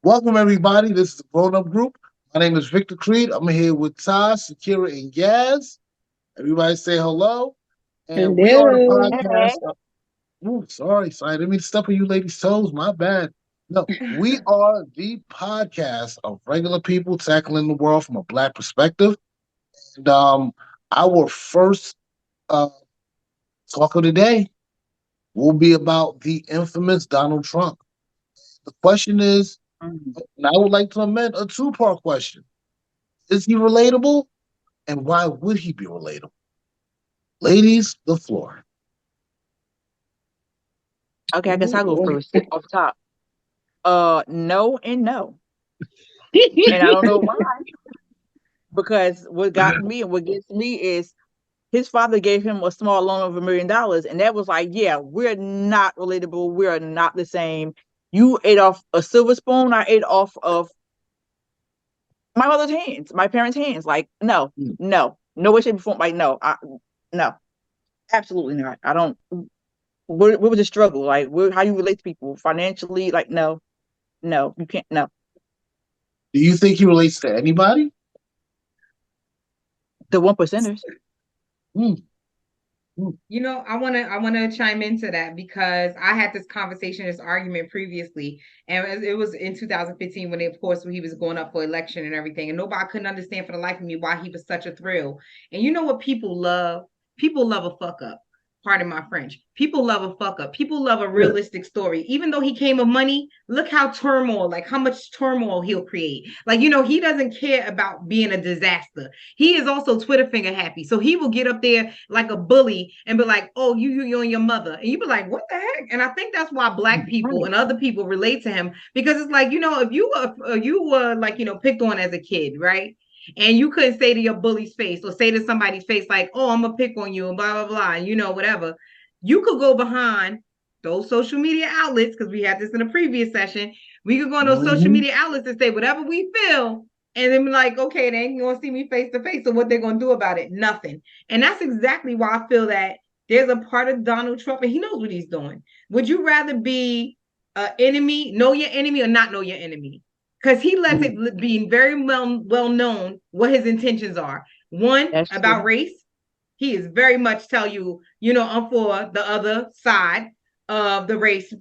Welcome, everybody. This is the Grown Up Group. My name is Victor Creed. I'm here with Ty, Sakira, and Gaz. Everybody say hello. And we are the Hello. podcast. Sorry. I didn't mean to step on you ladies' toes. My bad. No, we are the podcast of regular people tackling the world from a Black perspective. And our first uh, talk of the day will be about the infamous Donald Trump. The question is, and I would like to amend a two-part question. Is he relatable? And why would he be relatable? Ladies, the floor. Okay, I guess I'll go Ooh. first off top. No and no. And I don't know why, because what got me and what gets me is his father gave him a small loan of $1 million, and that was like, yeah, we're not relatable. We are not the same. You ate off a silver spoon. I ate off of my mother's hands, my parents' hands. Like, no, no way, shape, or form. Like, no, absolutely not. I don't. Where was the struggle? Like, how you relate to people financially? Like, no, you can't. No, Do you think he relates to anybody? the one percenters. Hmm. Hmm. I wanna chime into that because I had this conversation, this argument previously, and it was in 2015 when, of course, when he was going up for election and everything, and nobody couldn't understand for the life of me why he was such a thrill. And you know what people love? People love a fuck up. Pardon my French. People love a fuck up. People love a Yeah. realistic story. Even though he came of money, look how turmoil, like how much turmoil he'll create. Like, he doesn't care about being a disaster. He is also Twitter finger happy. So he will get up there like a bully and be like, oh, you and your mother. And you be like, what the heck? And I think that's why Black people Right. and other people relate to him, because it's like, if you were like, picked on as a kid, right? And you couldn't say to your bully's face or say to somebody's face, like, oh, I'm gonna pick on you and blah, blah, blah, and whatever. You could go behind those social media outlets, because we had this in a previous session. We could go on those social Mhm. media outlets and say whatever we feel, and then be like, okay, they ain't gonna see me face to face. So what they're gonna do about it? Nothing. And that's exactly why I feel that there's a part of Donald Trump, and he knows what he's doing. Would you rather be an enemy, know your enemy, or not know your enemy? Because he lets Mhm. it be very well known what his intentions are. One, That's about true. race. He is very much tell you, I'm for the other side of the race,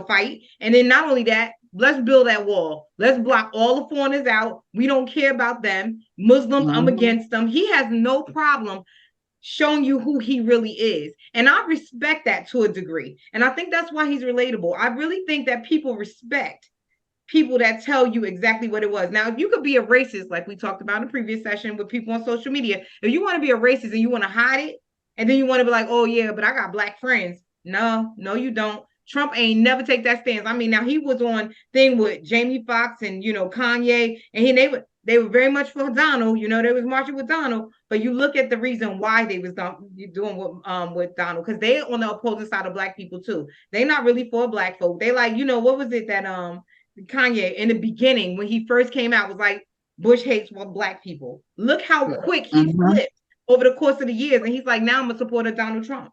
fight. And then not only that, let's build that wall. Let's block all the foreigners out. We don't care about them. Muslims, I'm Mhm. against them. He has no problem showing you who he really is. And I respect that to a degree. And I think that's why he's relatable. I really think that people respect people that tell you exactly what it was. Now, if you could be a racist, like we talked about in the previous session with people on social media, if you want to be a racist and you want to hide it, and then you want to be like, oh yeah, but I got Black friends. No, you don't. Trump ain't never take that stance. I mean, now he was on thing with Jamie Foxx and Kanye, and they were very much for Donald. They was marching with Donald. But you look at the reason why they was doing with Donald, because they on the opposing side of Black people too. They not really for Black folk. They like, what was it that Kanye in the beginning when he first came out was like, Bush hates Black people. Look how quick he Mhm. flipped over the course of the years, and he's like, now I'm a supporter of Donald Trump.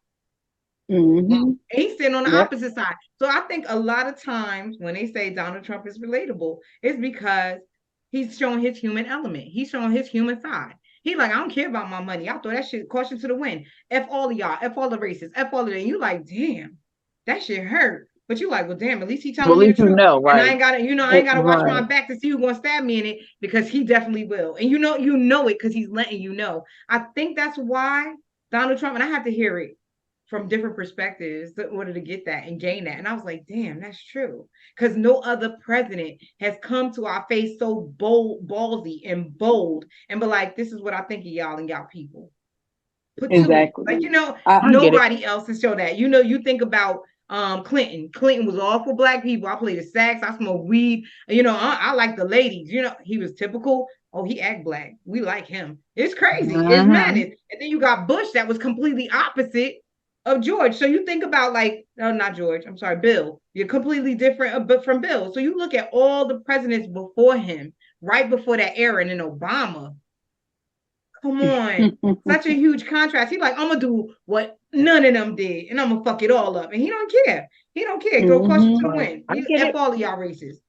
Mhm. And he's sitting on the Yep. opposite side. So I think a lot of times when they say Donald Trump is relatable, it's because he's showing his human element. He's showing his human side. He's like, I don't care about my money. I'll throw that shit caution to the wind. F all of y'all. F all the races. F all of them. You like, damn, that shit hurt. But you like, well, damn, at least he But at telling me the least you truth. know, And I right? ain't gotta, I ain't gotta watch my Right. back to see who's gonna stab me in it, because he definitely will. And you know it because he's letting you know. I think that's why Donald Trump, and I have to hear it from different perspectives in order to get that and gain that. And I was like, damn, that's true. Because no other president has come to our face so bold, ballsy, and bold, and be like, this is what I think of y'all and y'all people. Put to it. Mhm. Like, I get it. nobody else has shown that. You think about Clinton. Clinton was all for Black people. I played the sax, I smoked weed. I like the ladies. He was typical. Oh, he act Black. We like him. It's crazy. It's Mhm. madness. And then you got Bush that was completely opposite of George. So you think about, like, no, not George. I'm sorry, Bill. You're completely different but from Bill. So you look at all the presidents before him, right before that era, and then Obama. Come on. Such a huge contrast. He's like, I'm gonna do what none of them did, and I'm gonna fuck it all up. And he don't care. He don't care. Throw caution to Mhm. the Right. wind. I He get F it. all of y'all races.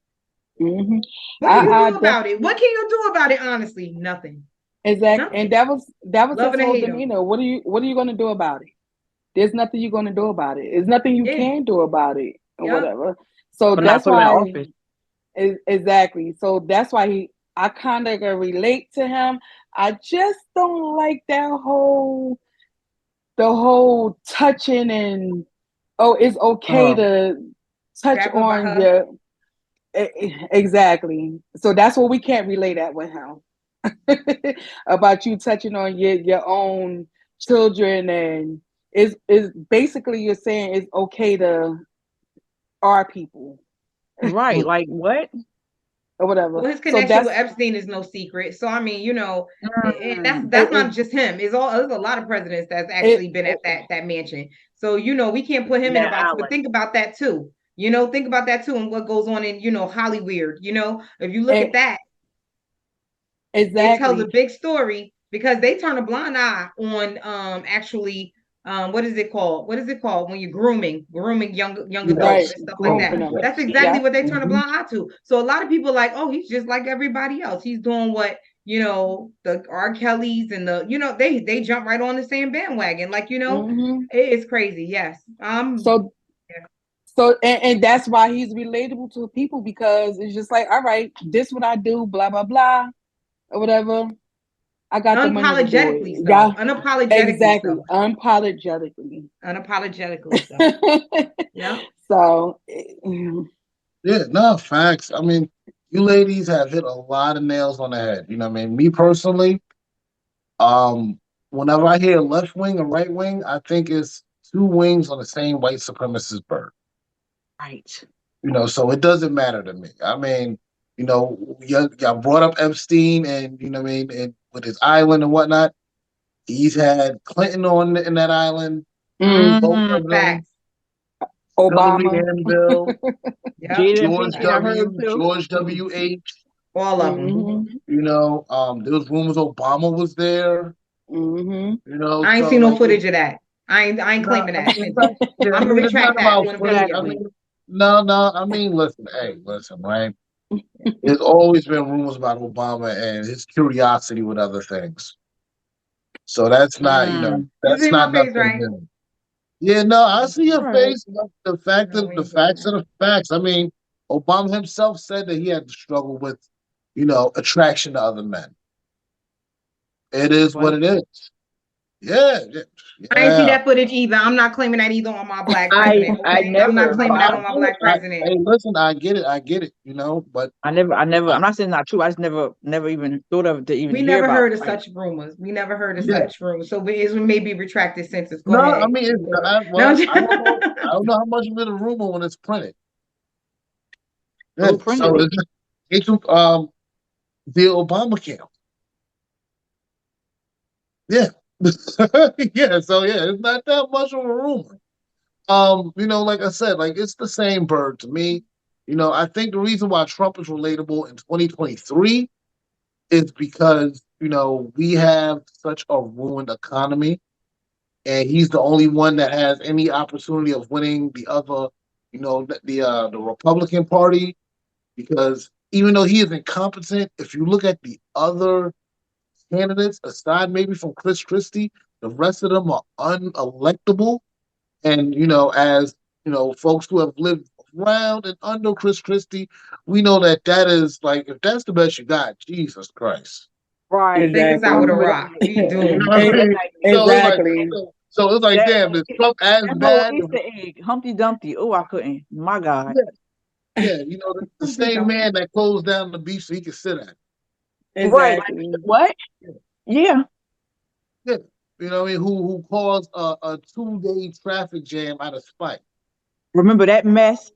Hmm. What can you I do about it? What can you do about it? Honestly, nothing. exactly, and Nothing. that was Love his it or whole hate him. demeanor. What are you going to do about it? There's nothing you're going to do about it. There's nothing you Yeah. can do about it or Yep. whatever. So for not that's putting him in why office. exactly. So that's why I kind of relate to him. I just don't like the whole touching and oh, it's okay Oh, to touch Grab him by on her. your exactly. So that's what we can't relate at with him about you touching on your own children and is basically you're saying it's okay to our people right. Like what? or whatever. Well, his So connection with that's Epstein is no secret. So I mean, and that's it, not just him. There's a lot of presidents that's it, actually been at it, that mansion. So we can't put him in the That box. But island. think about that too. Think about that too, and what goes on in Hollywood. If you look at it that, it tells a exactly big story because they turn a blind eye on actually what is it called? What is it called when you're grooming young Yeah, right adults and stuff like that? grooming them. That's yes. exactly Yeah. what they turn a Hmm. blind eye to. So a lot of people are like, oh, he's just like everybody else. He's doing what the R. Kellys and they jump right on the same bandwagon. Like Hmm. it is crazy. Yes, So yeah. so that's why he's relatable to people because it's just like all right, this what I do, blah blah blah or whatever. I got the money to do it. Unapologetically so. Yeah, Unapologetically exactly. so. Unapologetically. Unapologetically so. Yeah. So, Yeah, no, facts. I mean, you ladies have hit a lot of nails on the head. You know what I mean? Me personally, um, whenever I hear left wing and right wing, I think it's two wings on the same white supremacist bird. Right. So it doesn't matter to me. I mean, y'all brought up Epstein and you know what I mean, and with his island and whatnot. He's had Clinton on in that island, mm, both Mm, of them, Facts. Hillary Obama. Mantel, Yep. Jada and George Pinkett, I Facts. heard W, too. George W.H. All of them. Hmm. There was rumors Obama was there. Hmm. I ain't So seen no like, footage of that. I ain't no, claiming I that. mean, it's not. Yeah, I I'm gonna mean, it's not retract that about on footage. I video. mean, no, no. I mean, listen, hey, listen, right? There's always been rumors about Obama and his curiosity with other things. So that's not, Mm, You that's see my not face, nothing right? new. Yeah, no, I see all your right. face. But the We ain't doing facts are that. the facts. I mean, Obama himself said that he had to struggle with, attraction to other men. It is what What? it is. Yeah, yeah, I ain't see yeah. that footage either. I'm not claiming that either on my black I president. I Okay, I'm not never, No, claiming but that I on my get it. black president. Hey, listen, I get it. But I never. I, I'm not saying not true. I just never even thought of it to even We hear never about. heard of Like, such rumors. We never heard of yeah, such rumors. So it may be retracted sentence. Go no, I ahead. mean, Keep going. No, well, I don't know. I don't know how much of it a rumor when it's printed. Yeah, who printed so it? it took the Obama camp. Yeah, yeah. So yeah, it's not that much of a rumor. Like I said, like it's the same bird to me. I think the reason why Trump is relatable in 2023 is because we have such a ruined economy, and he's the only one that has any opportunity of winning the other, the Republican Party. Because even though he is incompetent, if you look at the other candidates, aside maybe from Chris Christie, the rest of them are unelectable. And as folks who have lived around and under Chris Christie, we know that is like if that's the best you got, Jesus Christ. Right. Take us I out with Exactly. a remember that rock. night. We You doomed. know what I That mean? night. So it's like, Exactly. so it's like, That damn, is Trump as that whole bad? Easter egg, Humpty Dumpty. Oh, I couldn't. My God. Yeah, yeah. The Humpty same Dumpty. man that closed down the beach so he could sit at. Right. Like Exactly. what? Yeah, Yeah. yeah. What I mean? Who caused a 2-day traffic jam out of spite? Remember that mess?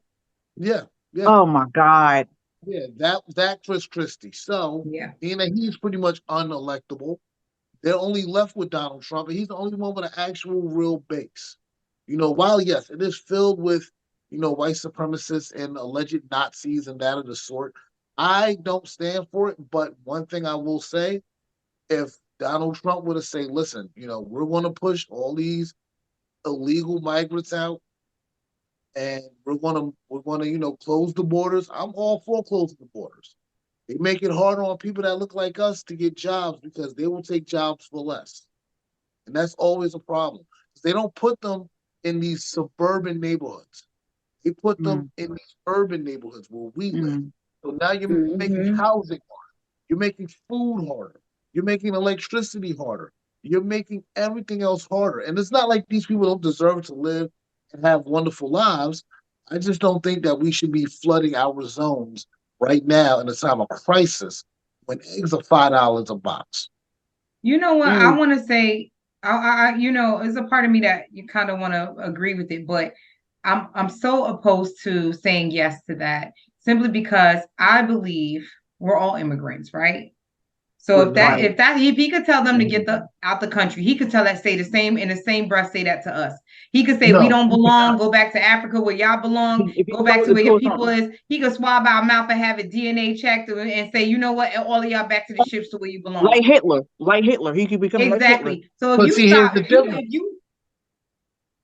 Yeah, yeah. Oh my God. Yeah, that Chris Christie. So Yeah. being that he's pretty much unelectable, they're only left with Donald Trump, and he's the only one with an actual real base. While yes, it is filled with white supremacists and alleged Nazis and that of the sort. I don't stand for it, but one thing I will say, if Donald Trump were to say, "Listen, we're going to push all these illegal migrants out," and we're gonna close the borders. I'm all for closing the borders. They make it harder on people that look like us to get jobs because they will take jobs for less. And that's always a problem. They don't put them in these suburban neighborhoods. They put them Mm, in these urban neighborhoods where we live. mm. So now you're making Mm-hmm. housing harder. You're making food harder. You're making electricity harder. You're making everything else harder. And it's not like these people don't deserve to live and have wonderful lives. I just don't think that we should be flooding our zones right now in a time of crisis when eggs are $5 a box. You know what? I Mm. want to say, there's a part of me that you kind of want to agree with it, but I'm so opposed to saying yes to that simply because I believe we're all immigrants, right? So We're if that not. Right. if that if he could tell them to get the No, out the country, he could tell that say the same in the same breath say that to us. He could say we don't he could belong, not. go back to Africa where y'all belong, If he go back to where your told people something is. He could swab our mouth and have it DNA checked and say, you know what, all of y'all back to the ships to where you belong. like Hitler, he could become like Hitler. Exactly. So if But you see, here's stop, the if difference. you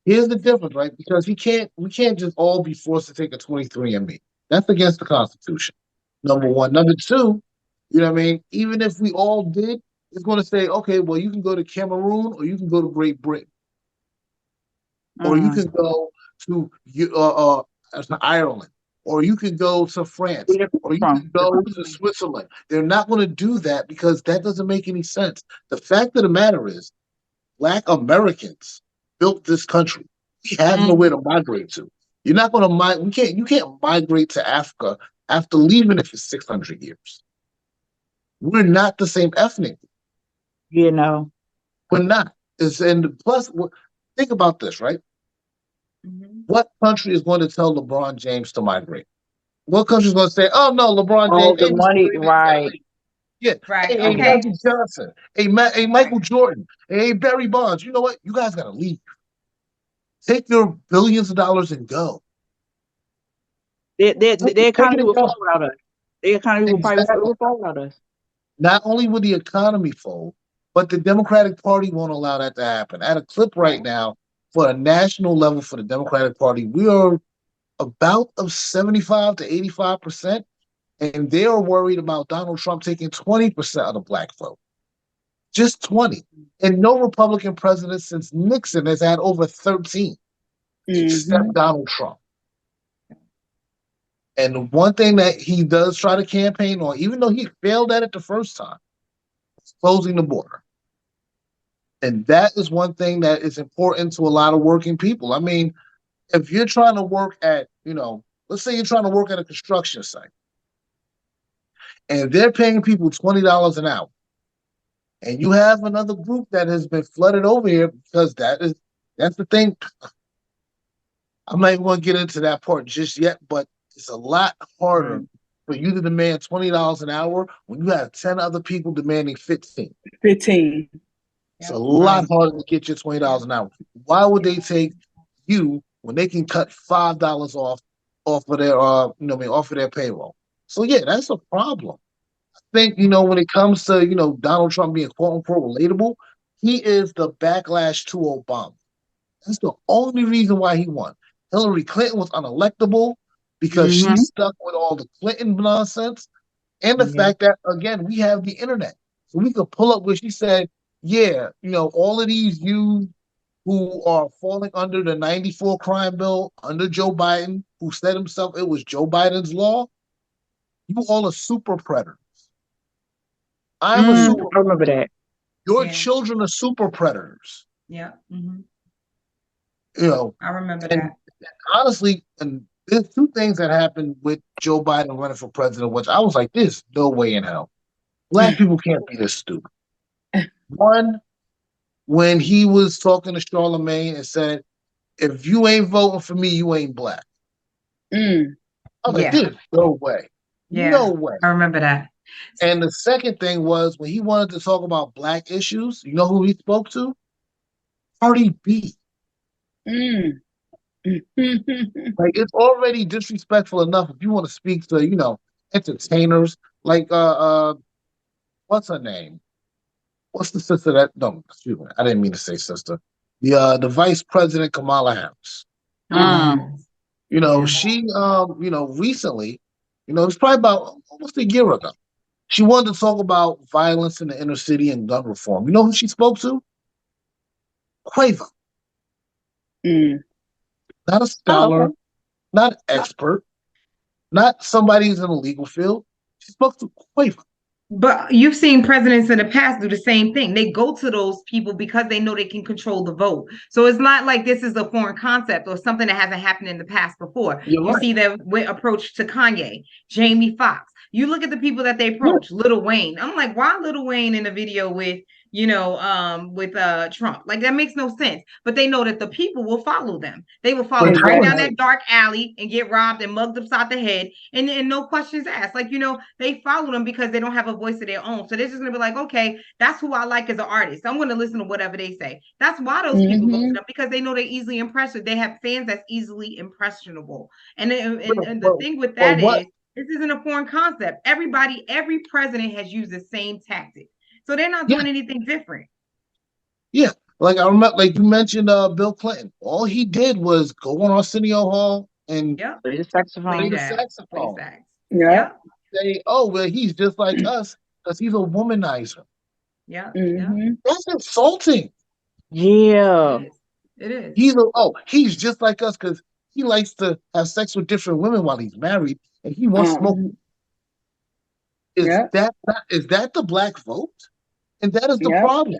Here's the difference, right? Because we can't just all be forced to take a 23andMe. That's against the Constitution. Number one. Number two, you know what I mean? Even if we all did, it's going to say, okay, well, you can go to Cameroon or you can go to Great Britain or you Mm. can go to Ireland or you can go to France Where your or people you from? can The go to country. Switzerland. They're not going to do that because that doesn't make any sense. The fact of the matter is, Black Americans built this country. We have nowhere Mm. to migrate to. You're not going to migrate. We can't. You can't migrate to Africa after leaving it for 600 years. We're not the same ethnic. You know. We're not. It's, and plus, think about this, right? Mhm. What country is going to tell LeBron James to migrate? What country is going to say, "Oh no, LeBron Oh, James, the hey, Mr. money, Billionaire, you got to right? leave." Yeah, Right. hey, Mm. Okay. Magic Johnson, hey, Right. Michael Jordan, hey, Barry Bonds. You know what? You guys got to leave. Take your billions of dollars and go. Their Take it economy and will go. fall without us. Their economy will probably Exactly. will fall without us. Not only will the economy fold, but the Democratic Party won't allow that to happen. At a clip right Right. now, for a national level for the Democratic Party, we are about of 75 to 85%, and they are worried about Donald Trump taking 20% of the black vote. Just 20. And no Republican president since Nixon has had over 13, except Mm-hmm. Donald Trump. And one thing that he does try to campaign on, even though he failed at it the first time, is closing the border. And that is one thing that is important to a lot of working people. I mean, if you're trying to work at, let's say you're trying to work at a construction site and they're paying people $20 an hour, and you have another group that has been flooded over here because that's the thing. I'm not even going to get into that part just yet, but it's a lot harder Mm. for you to demand $20 an hour when you have 10 other people demanding 15. 15. It's a Yep. lot Right. harder to get your Yeah. $20 an hour. Why would Yeah. they take you when they can cut $5 off of their off of their payroll? So yeah, that's a problem. I think when it comes to Donald Trump being quote unquote relatable, he is the backlash to Obama. That's the only reason why he won. Hillary Clinton was unelectable because she Mm-hmm. stuck with all the Clinton nonsense and the Yeah. fact that again we have the internet, so we could pull up where she said, "Yeah, all of these you who are falling under the '94 crime bill under Joe Biden, who said himself it was Joe Biden's law, you all are super predators. I'm a Mm. Mhm. super I remember predator. that. Your Yeah. children are super predators." Yeah. Hmm. You know, I remember and that. honestly, and there's two things that happened with Joe Biden running for president, which I was like, "There's no way in hell black people can't be this stupid." One, when he was talking to Charlemagne and said, "If you ain't voting for me, you ain't black." Mm. I was like, Yeah. "There's no way, Yeah. no way." I remember that. And the second thing was when he wanted to talk about black issues. You know who he spoke to? Cardi B. Mm. Like it's already disrespectful enough if you want to speak to entertainers like what's her name? What's the sister that? No, excuse me, I didn't mean to say sister. The vice president Kamala Harris. Oh Mm. yes. Yeah. She recently, it was probably about almost a year ago. She wanted to talk about violence in the inner city and gun reform. You know who she spoke to? Quavo. Mm. Not a Oh, okay. scholar, not an expert, not somebody who's in the legal field. She spoke to Quavo. But you've seen presidents in the past do the same thing. They go to those people because they know they can control the vote. So it's not like this is a foreign concept or something that hasn't happened in the past before. You're You right. see their approach to Kanye, Jamie Foxx. You look at the people that they Yeah, approach, Lil Wayne. I'm like, why Lil Wayne in a video with with Trump? Like that makes no sense. But they know that the people will follow them. They will follow them right down Exactly. that dark alley and get robbed and mugged upside the head, and no questions asked. Like they follow them because they don't have a voice of their own. So they're just gonna be like, okay, that's who I like as an artist. I'm gonna listen to whatever they say. That's why those people go to Mm-hmm. them, because they know they're easily impressive. They have fans that's easily impressionable. but, And the but, thing with but that what? is, this isn't a foreign concept. Every president has used the same tactic. So they're not Yeah, doing anything different. yeah. Like I remember, like you mentioned, Bill Clinton. All he did was go on Arsenio Hall and Yep. Play the Play play the saxophone. jazz. Play saxophone. sax. Yep. Yep. Say, oh well, he's just like us because he's a womanizer. Yep. Yep. Mm-hmm. That's insulting. It Yeah. is. It is. He's just like us because he likes to have sex with different women while he's married, and he wants to smoke. Um, Is yep. that the black vote? And that is the Yep. problem.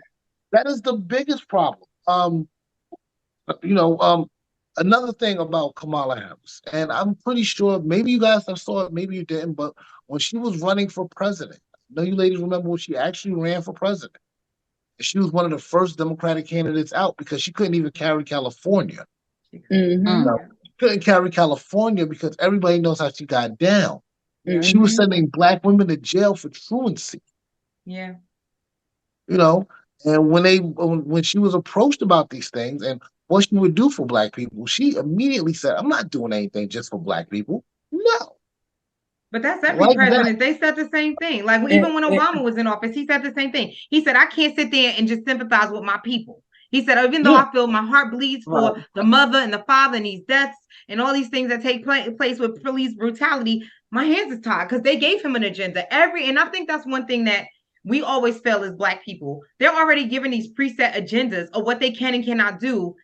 That is the biggest problem. You know, another thing about Kamala Harris, and I'm pretty sure maybe you guys have saw it, maybe you didn't, but when she was running for president, I know you ladies remember when she actually ran for president. She was one of the first Democratic candidates out because she couldn't even carry California. She couldn't. Mm-hmm. Mm. Yeah. She couldn't carry California because everybody knows how she got down. Yeah. She was Mm-hmm. sending black women to jail for truancy. Yeah. you know. And when she was approached about these things and what she would do for black people, she immediately said, "I'm not doing anything just for black people." No, But that's every like that. president. They said the same thing. Like And, even when Obama was in office, he said the same thing. He said, I can't sit there and just sympathize with my people. He said, even though Yeah, I feel my heart bleeds Right. for the mother and the father and these deaths and all these things that take place with police brutality, my hands is tied because they gave him an agenda. And I think that's one thing that we always fail as black people. They're already given these preset agendas of what they can and cannot do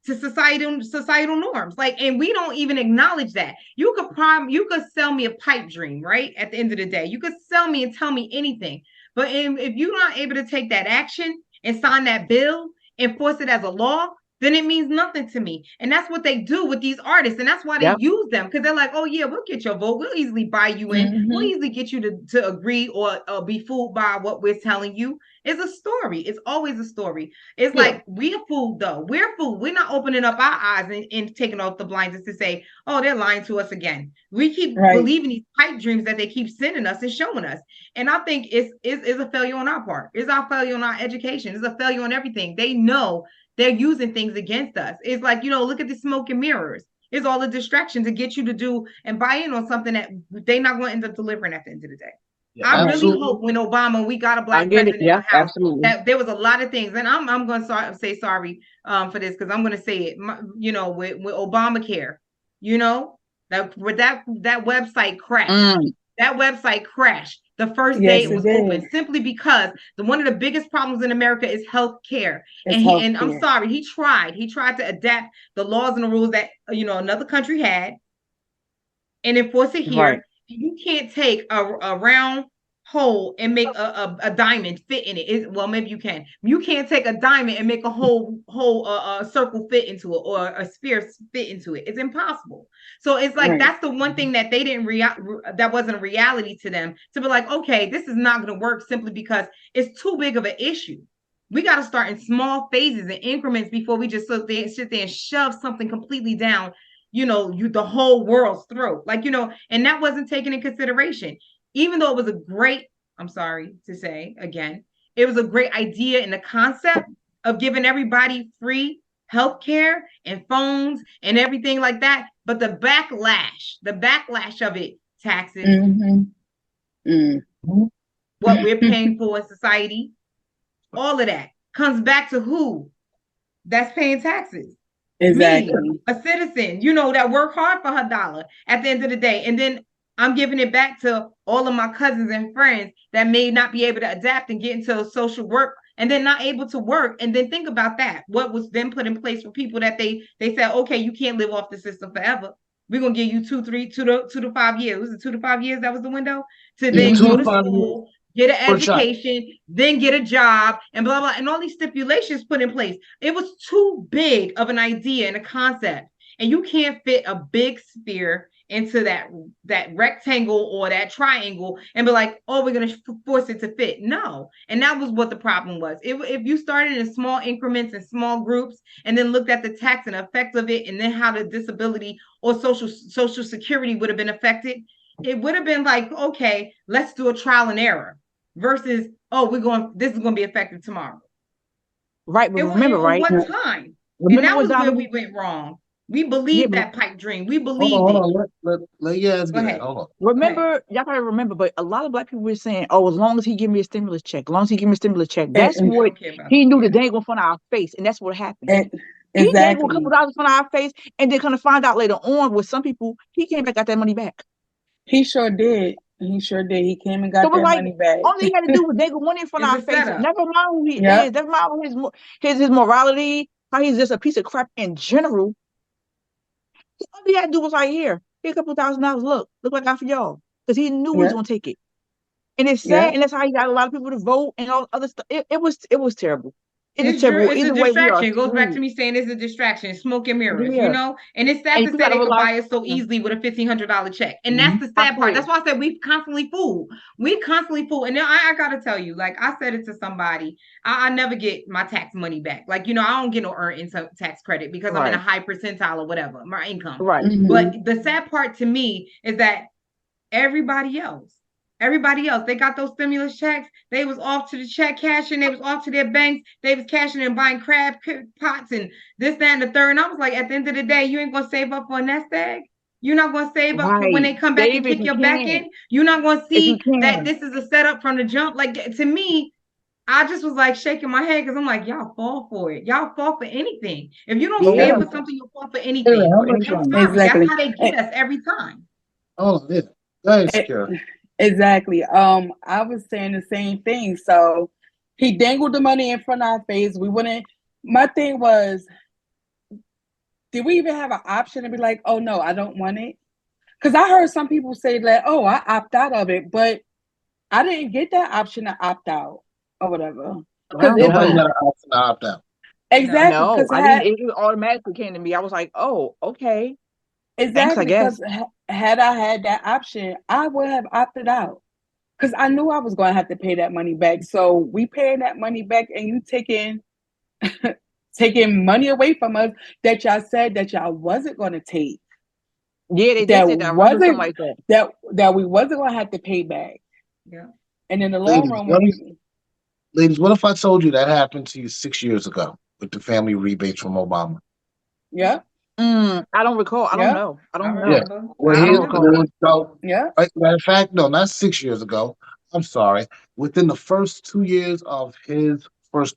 to societal norms, like, and we don't even acknowledge that. You could sell me a pipe dream, right? At the end of the day, you could sell me and tell me anything, but if you're not able to take that action and sign that bill, enforce it as a law, then it means nothing to me. And that's what they do with these artists, and that's why they Yep. use them, because they're like, oh yeah, we'll get your vote, we'll easily buy you in, we'll mm-hmm. easily get you to agree or be fooled by what we're telling you. It's a story. It's always a story. It's yeah, like we're fooled though. We're fooled. We're not opening up our eyes and taking off the blinders to say, oh, they're lying to us again. We keep Right. believing these pipe dreams that they keep sending us and showing us. And I think it's a failure on our part. It's our failure on our education. It's a failure on everything. They know they're using things against us. It's like, look at the smoke and mirrors. It's all a distraction to get you to do and buy in on something that they're not going to end up delivering at the end of the day. yeah, I Right. really absolutely. hope when Obama, we got a I black get it. president in Yeah, the House, absolutely. that there was a lot of things, and I'm going to say sorry for this because I'm going to say it. With Obamacare, you know that website crashed. Mm. That website crashed the first day Yes, it it was did. open, simply because one of the biggest problems in America is health care. It's And I'm healthcare. sorry, he tried to adapt the laws and the rules that another country had and enforce it Right. here. You can't take a round hole and make a diamond fit in it. Well, maybe you can. You can't take a diamond and make a whole circle fit into it, or a sphere fit into it. It's impossible. So it's like Right. that's the one thing that they didn't that wasn't a reality to them, to be like, okay, this is not going to work simply because it's too big of an issue. We got to start in small phases and increments before we just sit there and shove something completely down the whole world's throat, like, and that wasn't taken in consideration, even though it was a great, I'm sorry to say again, it was a great idea in the concept of giving everybody free healthcare and phones and everything like that. But the backlash of it, taxes, Mm-hmm. Mm. what we're paying for in society, all of that comes back to who that's paying taxes. Me, Exactly. a citizen, that work hard for her dollar at the end of the day. And then I'm giving it back to all of my cousins and friends that may not be able to adapt and get into social work and then not able to work. And then think about that. What was then put in place for people that they said, okay, you can't live off the system forever. We're gonna give you 2 to 5 years. Was it 2 to 5 years? That was the window to Yeah, then two go to to five years school, get an for a shot. education, then get a job, and blah blah, and all these stipulations put in place. It was too big of an idea and a concept, and you can't fit a big sphere into that rectangle or that triangle and be like, oh, we're gonna force it to fit. No, and that was what the problem was. If you started in small increments and small groups, and then looked at the tax and effect of it, and then how the disability or social security would have been affected, it would have been like, okay, let's do a trial and error versus, oh, this is going to be effective tomorrow. Right, but remember, On right? what time? And Remember that when was where Donald? we went wrong. We Yeah, believed but that pipe dream. We Hold on, believed hold it. on. Let Yaz Go get in. ahead. Hold on. Go ahead. remember, y'all gotta remember. But a lot of black people were saying, "Oh, as long as he give me a stimulus check, as long as he give me a stimulus check." That's And, They what don't care about he knew the yeah. dangle in front of our face, and that's what happened. and He dangled a couple exactly. dollars in front of our face, and then kind of find out later on with some people, he came back got that money back. He sure did. He sure did. He came and So got it was that like money back. all he had to do was dangle money in front of It's our a face. setup. Never mind who he Yep. is. Never mind his morality, how he's just a piece of crap in general. All he had to do was like, here a couple $1,000. Look what I got for y'all, because he knew he was Yep. gonna take it. And it's sad, Yep. and that's how he got a lot of people to vote and all other stuff. It was terrible. It is terrible. It's a Either way, we are distraction. It goes back to screwed. me saying it's a distraction, smoke and mirrors, Yeah, And it's sad and to people say got to they could realize. buy us so Mm, easily with a $1,500 check. And Mhm. that's the I sad part. swear. That's why I said we constantly fool. We constantly fool. And then I gotta tell you, like I said it to somebody, I never get my tax money back. Like, I don't get no earned income tax credit because I'm in a Right, high percentile or whatever, my income. right. But Hmm. the sad part to me is that everybody else. Everybody else, they got those stimulus checks. They was off to the check cashing. They was off to their banks. They was cashing and buying crab pots and this, that, and the third. And I was like, at the end of the day, you ain't gonna save up for a nest egg. You're not gonna save up for when Right. they come back and Save if kick you your back can. in. You're not gonna If you see that can. this is a setup from the jump. Like to me, I just was like shaking my head because I'm like, y'all fall for it. Y'all fall for anything. If you don't So stand Yeah, wait, for something, you'll fall for wait, anything. how for much? I'm anything. sorry. That's Exactly. how they get us every time. Hold on, yeah. Go ahead, Eh, Secure. Exactly. I was saying the same thing. So he dangled the money in front of our face. We wouldn't. My thing was, did we even have an option to be like, oh no, I don't want it? Because I heard some people say that, oh, I opt out of it, but I didn't get that option to opt out or whatever. I Because don't it Nobody know. got an option to opt out. No. exactly No, because I didn't. It automatically came to me. I was like, oh, okay. Thanks, I exactly guess. because had I had that option, I would have opted out. Because I knew I was going to have to pay that money back. So we paying that money back, and you taking money away from us that y'all said that y'all wasn't going to take. Yeah, they did That say that. I remember something wasn't like that. that we wasn't going to have to pay back. Yeah. And in the long Ladies, run, what when if, we ladies, what if I told you that happened to you 6 years ago with the family rebates from Obama? yeah, I don't recall. I don't yeah, know. I I don't Yeah. know. remember. Well, I I don't here's remember. recall. so. yeah, Matter of fact, no, not 6 years ago. I'm sorry. Within the first 2 years of his first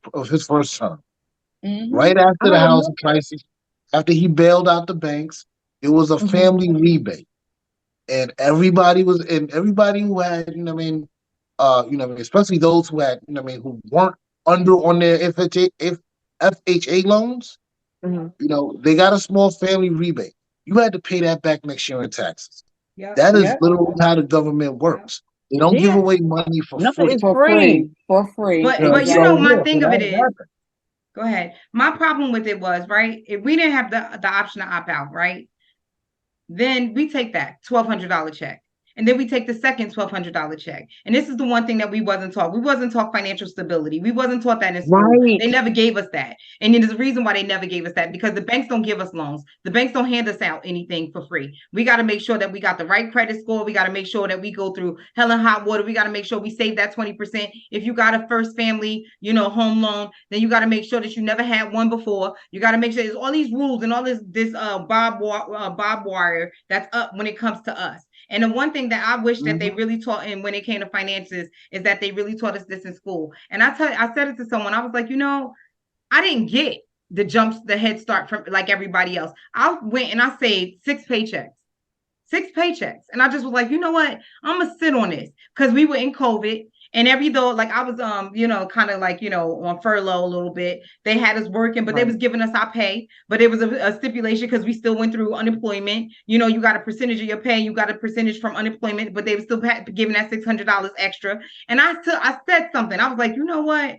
term, mm-hmm, right I after the don't housing remember. crisis, after he bailed out the banks, it was a Hmm. family rebate, and everybody who had, especially those who had, who weren't under on their FHA loans, Hmm. they got a small family rebate. You had to pay that back next year in taxes. Yep. That is yeah, literally how the government Yep. works. They don't give Yeah, away money for nothing free. is free. for free, But So exactly. my yeah, so thing of it that is, happened. go ahead. My problem with it was, right, if we didn't have the option to opt out, right, then we take that $1,200 check. And then we take the second $1,200 check. And this is the one thing that we wasn't taught. We wasn't taught financial stability. We wasn't taught that in school. They Right. never gave us that. And there's a reason why they never gave us that, because the banks don't give us loans. The banks don't hand us out anything for free. We got to make sure that we got the right credit score. We got to make sure that we go through hell and hot water. We got to make sure we save that 20%. If you got a first family, home loan, then you got to make sure that you never had one before. You got to make sure there's all these rules and all this bob wire that's up when it comes to us. And the one thing that I wish that they Mhm. really taught, and when it came to finances, is that they really taught us this in school. And I said it to someone. I was like, I didn't get the Head Start from like everybody else. I went and I saved 6 paychecks. And I just was like, you know what? I'm gonna sit on this because we were in COVID. And every though, like I was, kind of like, on furlough a little bit. They had us working, but they Right. was giving us our pay. But it was a stipulation because we still went through unemployment. You got a percentage of your pay, you got a percentage from unemployment, but they were still giving that $600 extra. And I said something. I was like, you know what?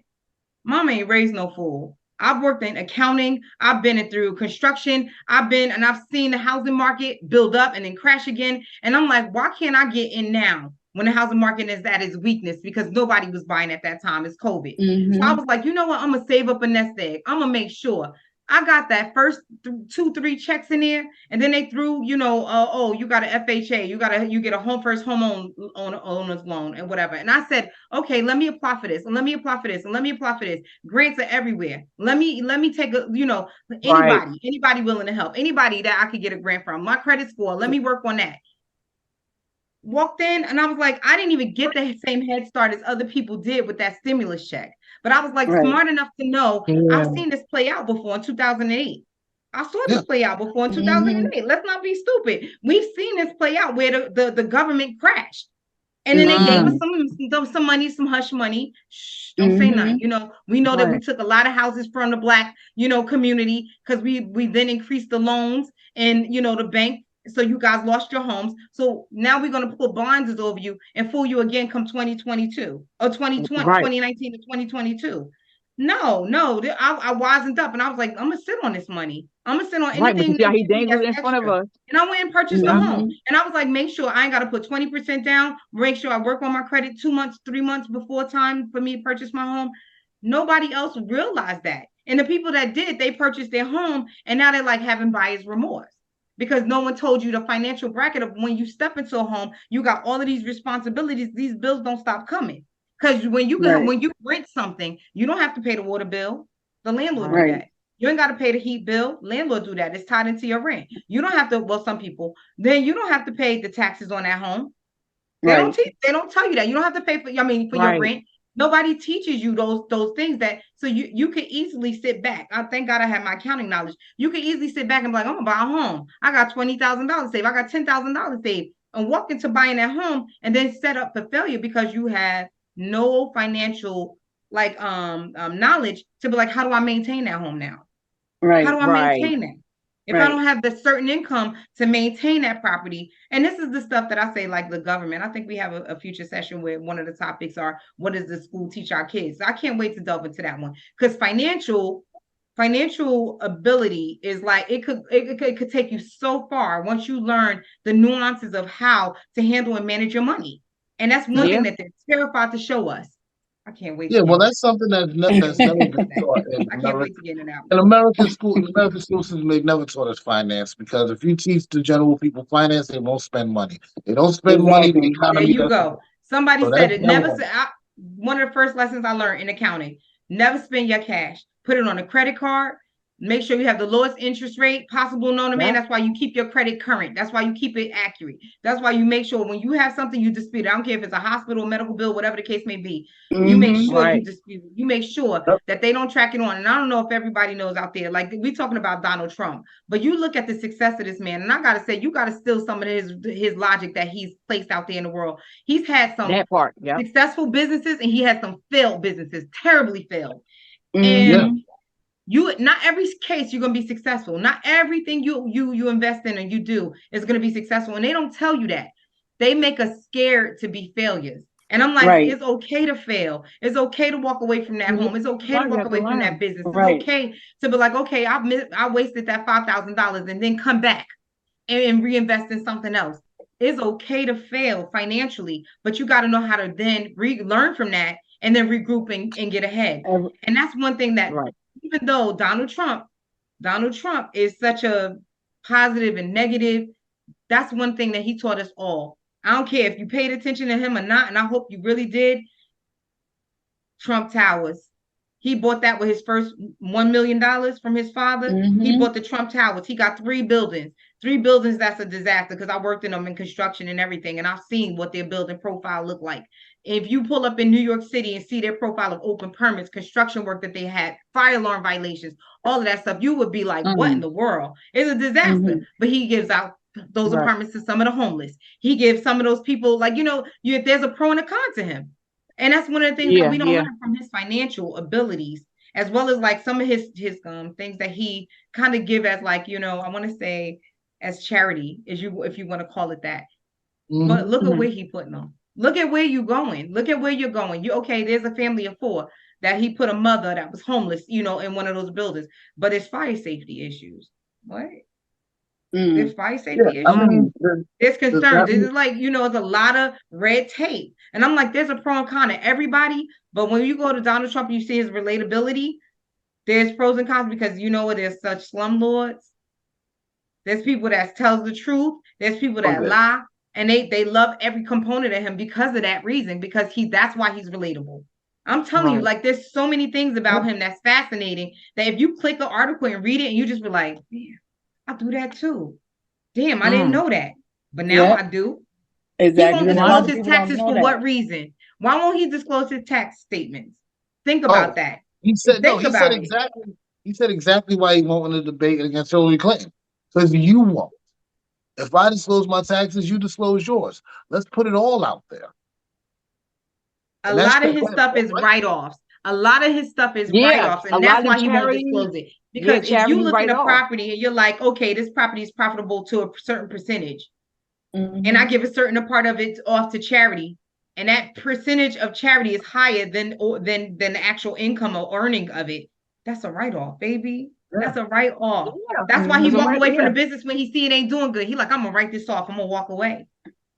Mama ain't raised no fool. I've worked in accounting. I've been through construction. I've seen the housing market build up and then crash again. And I'm like, why can't I get in now when the housing market is at its weakness? Because nobody was buying at that time. It's COVID. So I was like, you know what? I'm gonna save up a nest egg. I'm gonna make sure I got that first 2, 3 checks in there, and then they threw, oh, you got an FHA, you get a home first home owner's loan and whatever. And I said, okay, let me apply for this, and let me apply for this, and let me apply for this. Grants are everywhere. Let me take a, Right. anybody willing to help, anybody that I could get a grant from. My credit score, let me work on that. Walked in and I was like, I didn't even get the same head start as other people did with that stimulus check. But I was like Right. smart enough to know Yeah. I've seen this play out before in 2008. I saw Yeah. this play out before in Mm-hmm. 2008. Let's not be stupid. We've seen this play out where the government crashed. And then they gave us Mm-hmm. some money, some hush money. Shh, don't say nothing. Mm-hmm. We know that we Right. took a lot of houses from the Black, community because we then increased the loans and the bank. So you guys lost your homes. So now we're gonna put bonds over you and fool you again come 2022 or 2020, Right. 2019 to 2022. No, no, I wasn't up and I was like, I'm gonna sit on this money. I'm gonna sit on Right. But you anything see they how he give me dangled that's it in front of extra. us. And I went and purchased a Yeah. home. Mm-hmm. And I was like, make sure I ain't got to put 20% down. Make sure I work on my credit 2 months, 3 months before time for me to purchase my home. Nobody else realized that. And the people that did, they purchased their home and now they're like having buyer's remorse because no one told you the financial bracket of when you step into a home, you got all of these responsibilities. These bills don't stop coming. Because Right. when you rent something, you don't have to pay the water bill. The landlord do Right. Right. that. You ain't got to pay the heat bill. Landlord do that. It's tied into your rent. You don't have to. Well, some people. Then you don't have to pay the taxes on that home. They don't Right. teach. They don't tell you that. You don't have to pay for. I mean, for your Right. rent. Nobody teaches you those things that. So you could easily sit back. I thank God I have my accounting knowledge. You could easily sit back and be like, I'm gonna buy a home. I got $20,000 saved. I got $10,000 saved, and walk into buying that home and then set up for failure because you have no financial like knowledge to be like, how do I maintain that home now? How Right. do I Right. maintain that? If I Right. don't have the certain income to maintain that property, and this is the stuff that I say, like the government. I think we have a future session where one of the topics are what does the school teach our kids? So I can't wait to delve into that one because financial ability is like it could take you so far once you learn the nuances of how to handle and manage your money. And that's one Yeah. thing that they're terrified to show us. I can't wait to Yeah. get Well, into that's something that's never been that. taught in I can't America. wait to get into that In one. American school system, they never taught us finance because if you teach the general people finance, they won't spend money. They don't spend money, the Exactly. There economy you doesn't go. grow. Somebody So said that's it. number Never one. say. One of the first lessons I learned in accounting: never spend your cash. Put it on a credit card. Make sure you have the lowest interest rate possible known to man. Yeah. That's why you keep your credit current. That's why you keep it accurate. That's why you make sure when you have something you dispute it. I don't care if it's a hospital, medical bill, whatever the case may be. You make Mm-hmm. sure you Right. dispute it. You make sure Yep. that they don't track it on. And I don't know if everybody knows out there. Like we talking about Donald Trump, but you look at the success of this man, and I gotta say, you gotta steal some of his logic that he's placed out there in the world. He's had some That part. Yep. successful businesses and he has some failed businesses, terribly failed. Yeah. And Mm-hmm. you not every case you're gonna be successful. Not everything you invest in and you do is gonna be successful. And they don't tell you that. They make us scared to be failures. And I'm like, Right. it's okay to fail. It's okay to walk away from that You home. It's okay to right. You walk have to away from that learn. business. It's Right. okay to be like, okay, I wasted that $5,000 and then come back and reinvest in something else. It's okay to fail financially, but you got to know how to then learn from that and then regroup and get ahead. Ev- And that's one thing that Right. even though Donald Trump is such a positive and negative, that's one thing that he taught us all. I don't care if you paid attention to him or not, and I hope you really did. Trump Towers. He bought that with his first $1 million from his father. He bought the Trump Towers. He got 3 buildings. 3 buildings, that's a disaster because I worked in them in construction and everything, and I've seen what their building profile looked like. If you pull up in New York City and see their profile of open permits, construction work that they had, fire alarm violations, all of that stuff, you would be like, what in the world? It's a disaster. But he gives out those apartments to some of the homeless. He gives some of those people, like, there's a pro and a con to him. And that's one of the things that we don't learn from his financial abilities, as well as like some of his things that he kind of give as like, I want to say as charity, if you want to call it that. But look at where he putting them. Look at where you going. Look at where you're going. There's a family of 4 that he put a mother that was homeless, in one of those buildings. But it's fire safety issues. What? There's fire safety issues. There's concerns. It's like, it's a lot of red tape. And I'm like, there's a pro and con to everybody. But when you go to Donald Trump and you see his relatability, there's pros and cons because there's such slumlords. There's people that tells the truth. There's people that lie. And they love every component of him because of that reason, because that's why he's relatable. I'm telling you, like, there's so many things about him that's fascinating that if you click the article and read it and you just be like, man, I'll do that too. Damn, I didn't know that. But now I do. Exactly. He won't disclose his taxes for what reason? Why won't he disclose his tax statements? Think about that. He said no. He said exactly. He said exactly why he won't win the debate against Hillary Clinton. Because you won't. If I disclose my taxes, you disclose yours. Let's put it all out there. A lot of his stuff is write-offs. A lot of his stuff is write-offs, and that's why he won't disclose it. Because if you look at a property and you're like, okay, this property is profitable to a certain percentage, and I give a certain part of it off to charity, and that percentage of charity is higher than the actual income or earning of it, that's a write-off, baby. That's a write-off. That's why he walk away from the business when he see it ain't doing good. He like, I'm gonna write this off. I'm gonna walk away.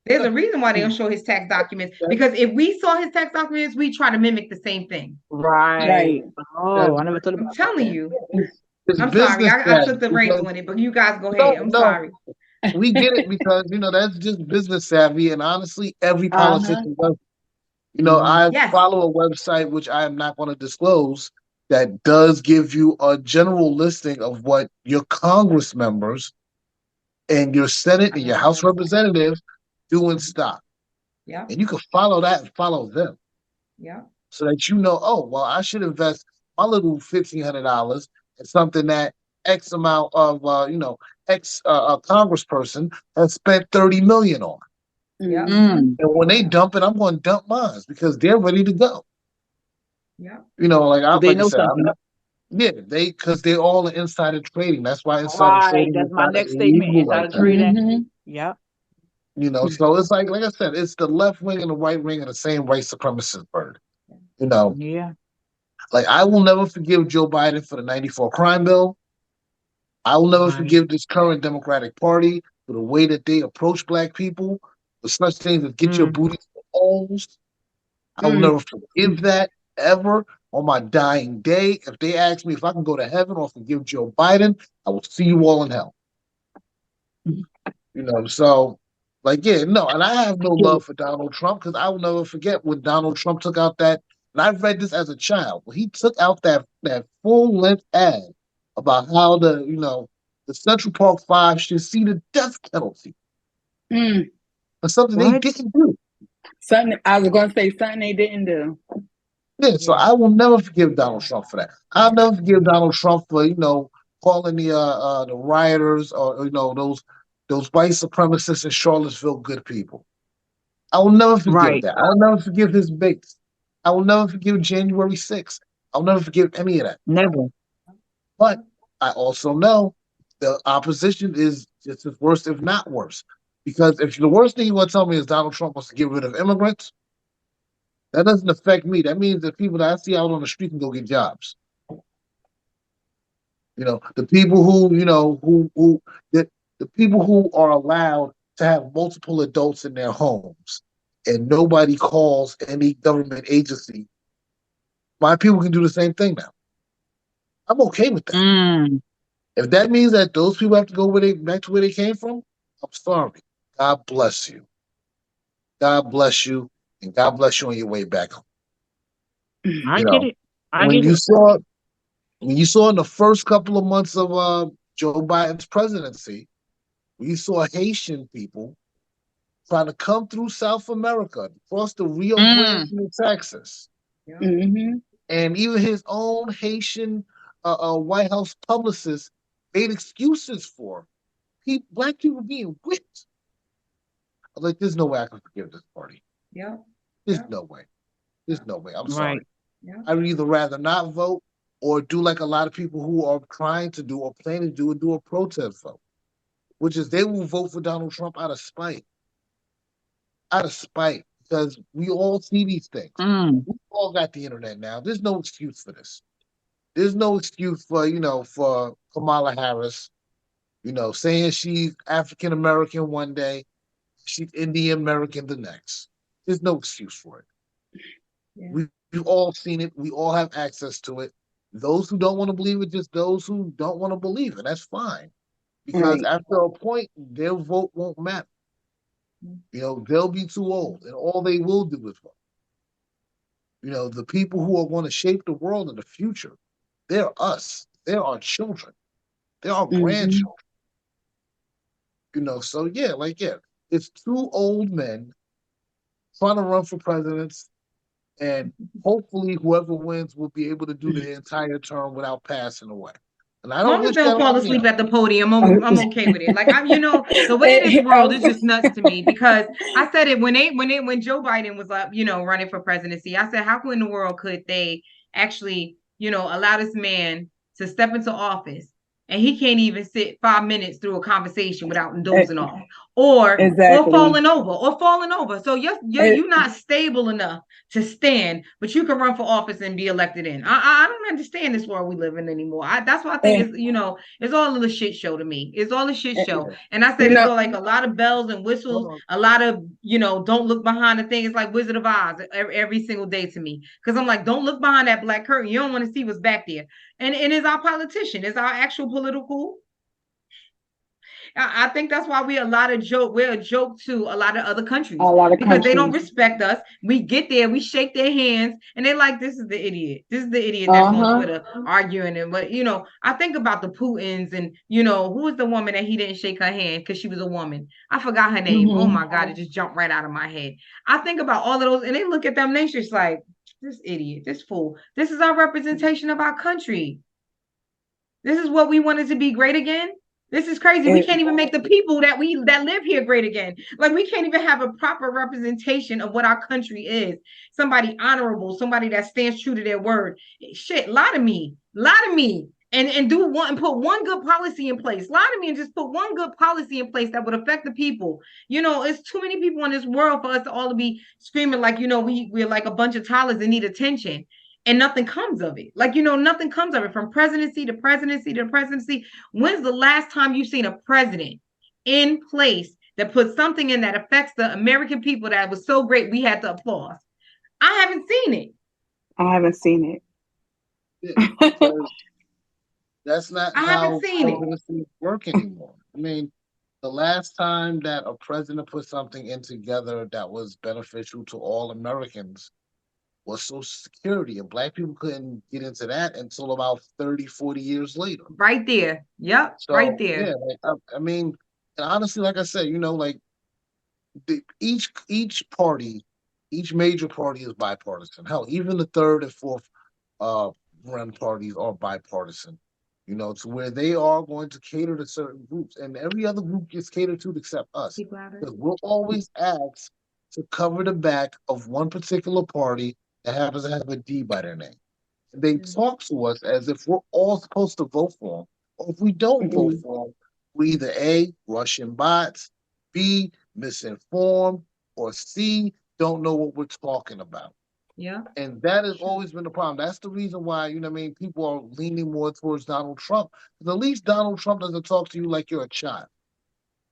There's a reason why they don't show his tax documents, because if we saw his tax documents, we try to mimic the same thing. Right. Oh, I never thought about I'm telling you. It's I'm sorry. I took the reins on it, but you guys go ahead. I'm sorry. We get it because that's just business savvy, and honestly, every politician does. I follow a website which I am not going to disclose that does give you a general listing of what your Congress members and your Senate and your House representatives do in stock. Yeah. And you can follow that and follow them. Yeah. So that oh, well, I should invest my little $1,500 in something that X amount of X congressperson has spent $30 million on. Yeah. And when they dump it, I'm going to dump mine because they're ready to go. Yeah. They know something. Because they're all in insider trading. That's why insider trading. That's my next statement. Insider trading. Yeah. So it's like I said, it's the left wing and the right wing of the same white supremacist bird. Yeah. Like, I will never forgive Joe Biden for the 94 crime bill. I will never forgive this current Democratic Party for the way that they approach black people with such things as get your booty holes. I will never forgive that ever on my dying day. If they ask me if I can go to heaven or forgive Joe Biden, I will see you all in hell. So and I have no love for Donald Trump because I will never forget when Donald Trump took out that, and I've read this as a child, when he took out that full-length ad about how the Central Park Five should see the death penalty. But something they didn't do. I was going to say something they didn't do. Yeah, so I will never forgive Donald Trump for that. I'll never forgive Donald Trump for calling the rioters or those white supremacists in Charlottesville good people. I will never forgive that. I will never forgive his base. I will never forgive January 6th. I'll never forgive any of that. Never. But I also know the opposition is just as worse, if not worse. Because if the worst thing you want to tell me is Donald Trump wants to get rid of immigrants, that doesn't affect me. That means that people that I see out on the street can go get jobs. The people who the people who are allowed to have multiple adults in their homes and nobody calls any government agency, my people can do the same thing now. I'm okay with that. If that means that those people have to go back to where they came from, I'm sorry. God bless you. God bless you, and God bless you on your way back home. I get it. I when get you it. saw when you saw in the first couple of months of Joe Biden's presidency, we saw Haitian people trying to come through South America, cross the Rio Grande Mm, into Texas, Yeah. Mm-hmm. and even his own Haitian White House publicist made excuses for black people being whipped. I was like, there's no way I can forgive this party. Yeah. There's Yeah. no way. There's no way. I'm right. sorry. Yeah. I would either rather not vote or do like a lot of people who are trying to do or planning to do and do a protest vote, which is they will vote for Donald Trump out of spite, because we all see these things. Mm, We all got the internet now. There's no excuse for this. There's no excuse for for Kamala Harris, saying she's African American one day, she's Indian American the next. There's no excuse for it. Yeah. We've all seen it. We all have access to it. Those who don't want to believe it, just those who don't want to believe it. That's fine. Because Right. after a point, their vote won't matter. They'll be too old, and all they will do is vote. The people who are going to shape the world in the future, they're us. They're our children. They're our Mm-hmm. grandchildren. So yeah, it's two old men trying to run for presidents, and hopefully whoever wins will be able to do the entire term without passing away. And I don't Long as wish they that don't fall on any asleep of at the podium, I'm okay with it. Like the way this world is just nuts to me, because I said it when Joe Biden was up, running for presidency. I said, how in the world could they actually, allow this man to step into office and he can't even sit 5 minutes through a conversation without dozing off or Exactly. falling over. So you're not stable enough to stand, but you can run for office and be elected in. I don't understand this world we live in anymore. That's why I think And, it's all a little shit show to me. It's all a shit and show. Yeah. And I you said it's know, all like a lot of bells and whistles, Hold a lot of don't look behind the thing. It's like Wizard of Oz every single day to me, because I'm like, don't look behind that black curtain. You don't want to see what's back there. And it's our politician, it's our actual political. I think that's why we're a joke to a lot of other a countries, lot of because they don't countries. respect us. We get there, we shake their hands, and they're like, "This is the idiot. This is the idiot that's on Uh-huh. Twitter arguing." And but I think about the Putins, and who was the woman that he didn't shake her hand because she was a woman? I forgot her name. Oh Mm-hmm. my God, it just jumped right out of my head. I think about all of those, and they look at them, and they just like, "This idiot, this fool. This is our representation of our country. This is what we wanted to be great again." This is crazy. We It, can't even make the people that live here great again. Like, we can't even have a proper representation of what our country is. Somebody honorable, somebody that stands true to their word. Shit, lie to me, and do one and put one good policy in place. Lie to me and just put one good policy in place that would affect the people. It's too many people in this world for us to all be screaming like we're like a bunch of toddlers that need attention, and nothing comes of it. Like, nothing comes of it, from presidency to presidency to presidency. When's the last time you've seen a president in place that put something in that affects the American people that was so great we had to applaud? I haven't seen it. I haven't seen Yeah, it. because that's not I haven't how seen it. presidencies work anymore. I mean, the last time that a president put something in together that was beneficial to all Americans was Social Security, and black people couldn't get into that until about 30, 40 years later. Right there. Yep, right So there. yeah, I mean, and honestly, like I said, each party, each major party is bipartisan. Hell, even the third and fourth uh run parties are bipartisan. To where they are going to cater to certain groups, and every other group gets catered to except us, Keep louder. because we'll always ask to cover the back of one particular party that happens to have a D by their name. They talk to us as if we're all supposed to vote for them. Or if we don't vote Mm-mm. for them, we either A, Russian bots, B, misinformed, or C, don't know what we're talking about. Yeah. And that has always been the problem. That's the reason why, people are leaning more towards Donald Trump. Because at least Donald Trump doesn't talk to you like you're a child.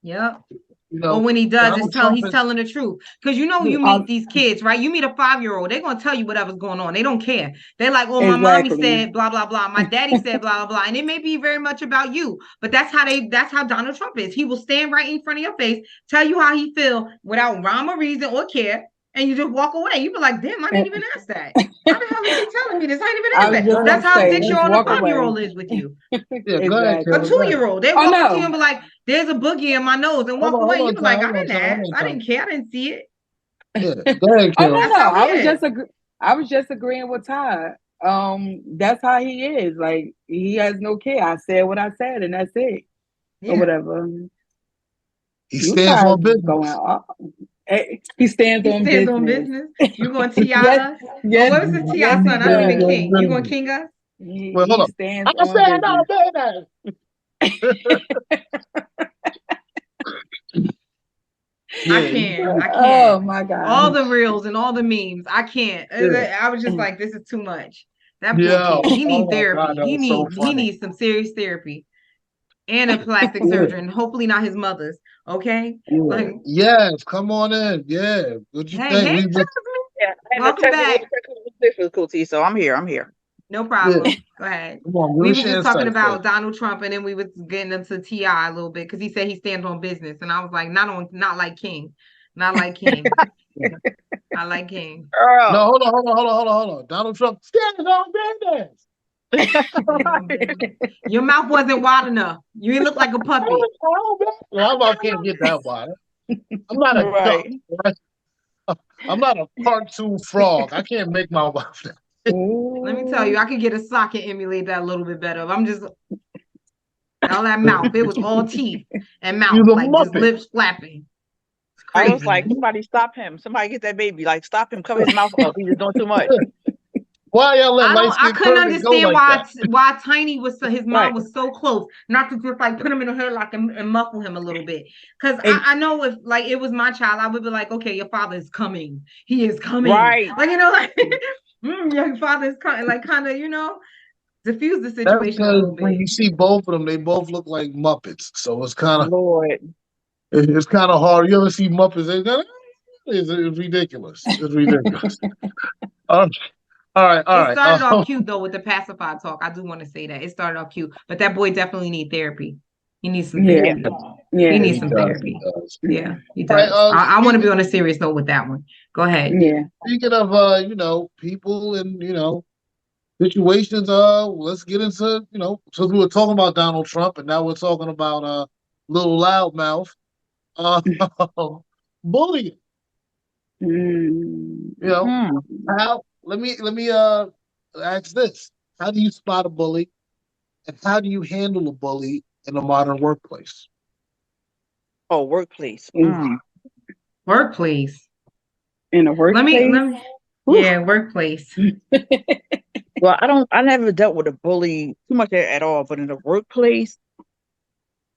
Yep. You Or know, when he does, Donald Trump he's is, telling the truth. Because yeah, you meet these kids, right? You meet a 5-year-old, they're gonna tell you whatever's going on. They don't care. They're like, "Oh, my mommy Exactly. said blah blah blah. My daddy said blah blah blah," and it may be very much about you. But that's how Donald Trump is. He will stand right in front of your face, tell you how he feel without rhyme or reason or care. and you just walk away. You be like, damn, I didn't even ask that. How the hell is he telling me this? I didn't even I ask was that. just That's gonna how say, dick just your on a walk 5-year away. old is with you. Yeah, go ahead, A Carol. Exactly. Go ahead. 2-year-old, they Oh walk up to you no. and be like, there's a boogie in my nose and walk away. Hold You on, be like, time. I Hold on, didn't time. Hold ask. on, I time. didn't care. I didn't see it. Yeah, go ahead, Oh no, Carol. That's no. how he is. I was just agreeing with Todd. That's how he is. Like he has no care. I said what I said, and that's it, or Yeah. whatever. He You stands guys on going business. off. He stands He on stands on business. business. You going to TI Yes, us? Oh, yes, what was the yes, TI He son? he That would have been stands does. on King. You going business. King us? Wait, hold He on. stands I on stand on business. business. I Yeah, can't. I Oh can't. my All gosh. the reels and all the memes. I can't. yeah, I was just like, this is too much. That poor yeah. kid. He Oh need my God, therapy. that was so He funny. needs some serious therapy and a plastic Yeah, surgeon. Hopefully not his mother's. Okay. yeah. Like, Yes, come on in. Yeah, what you hey, think? hey, We just Yeah, I had a welcome back. technical difficulty, so I'm here. I'm here. No yeah. problem. Go ahead. Come on, We give us was your just talking insight about first. Donald Trump, and then we was getting into Ti a little bit because he said he stands on business, and I was like, not like King, not like King, not like King. No, Girl. hold on. Donald Trump stands on business. Stand on business. Your mouth wasn't wide enough. You ain't look like a puppet. Well, I can't get that wide. I'm not a duck. Right. Right? I'm not a cartoon frog. I can't make my mouth. Let me tell you, Ooh. I could get a sock and emulate that a little bit better. I'm just all that mouth. It was all teeth and You're mouth, the like just Muppet. lips flapping. It's I was like, crazy. somebody stop him. Somebody get that baby. Like, stop him. Cover his mouth up. He's just doing too much. Why y'all let light I skin couldn't Kermit go understand like that? why Tiny was so his mom Right. was so close, not to just like put him in a headlock and muffle him a little bit. Because And I know if like it was my child, I would be like, okay, your father is coming. He is coming. Right. Like like your father is coming. Like kind of diffuse the That's situation a because little when bit. you see both of them, they both look like Muppets. So Lord. it's kind of hard. You ever see Muppets? It's ridiculous. It's ridiculous. Um, all It right. started off cute though with the pacified talk. I do want to say that it started off cute, but that boy definitely need therapy. He needs some yeah, therapy. He yeah, Yeah, needs he some does. He therapy. does. Yeah, he All right. does. I want to be Speaking on a serious note with that one. Go ahead. yeah. speaking of people and situations. Let's get into since we were talking about Donald Trump and now we're talking about little loudmouth uh bullying. Mm. You know Mm. how? Let me ask this: how do you spot a bully, and how do you handle a bully in a modern workplace? Oh, workplace. Mm. Workplace. In a workplace. Let me. Whew. Yeah, workplace. Well, I never dealt with a bully too much at all, but in the workplace,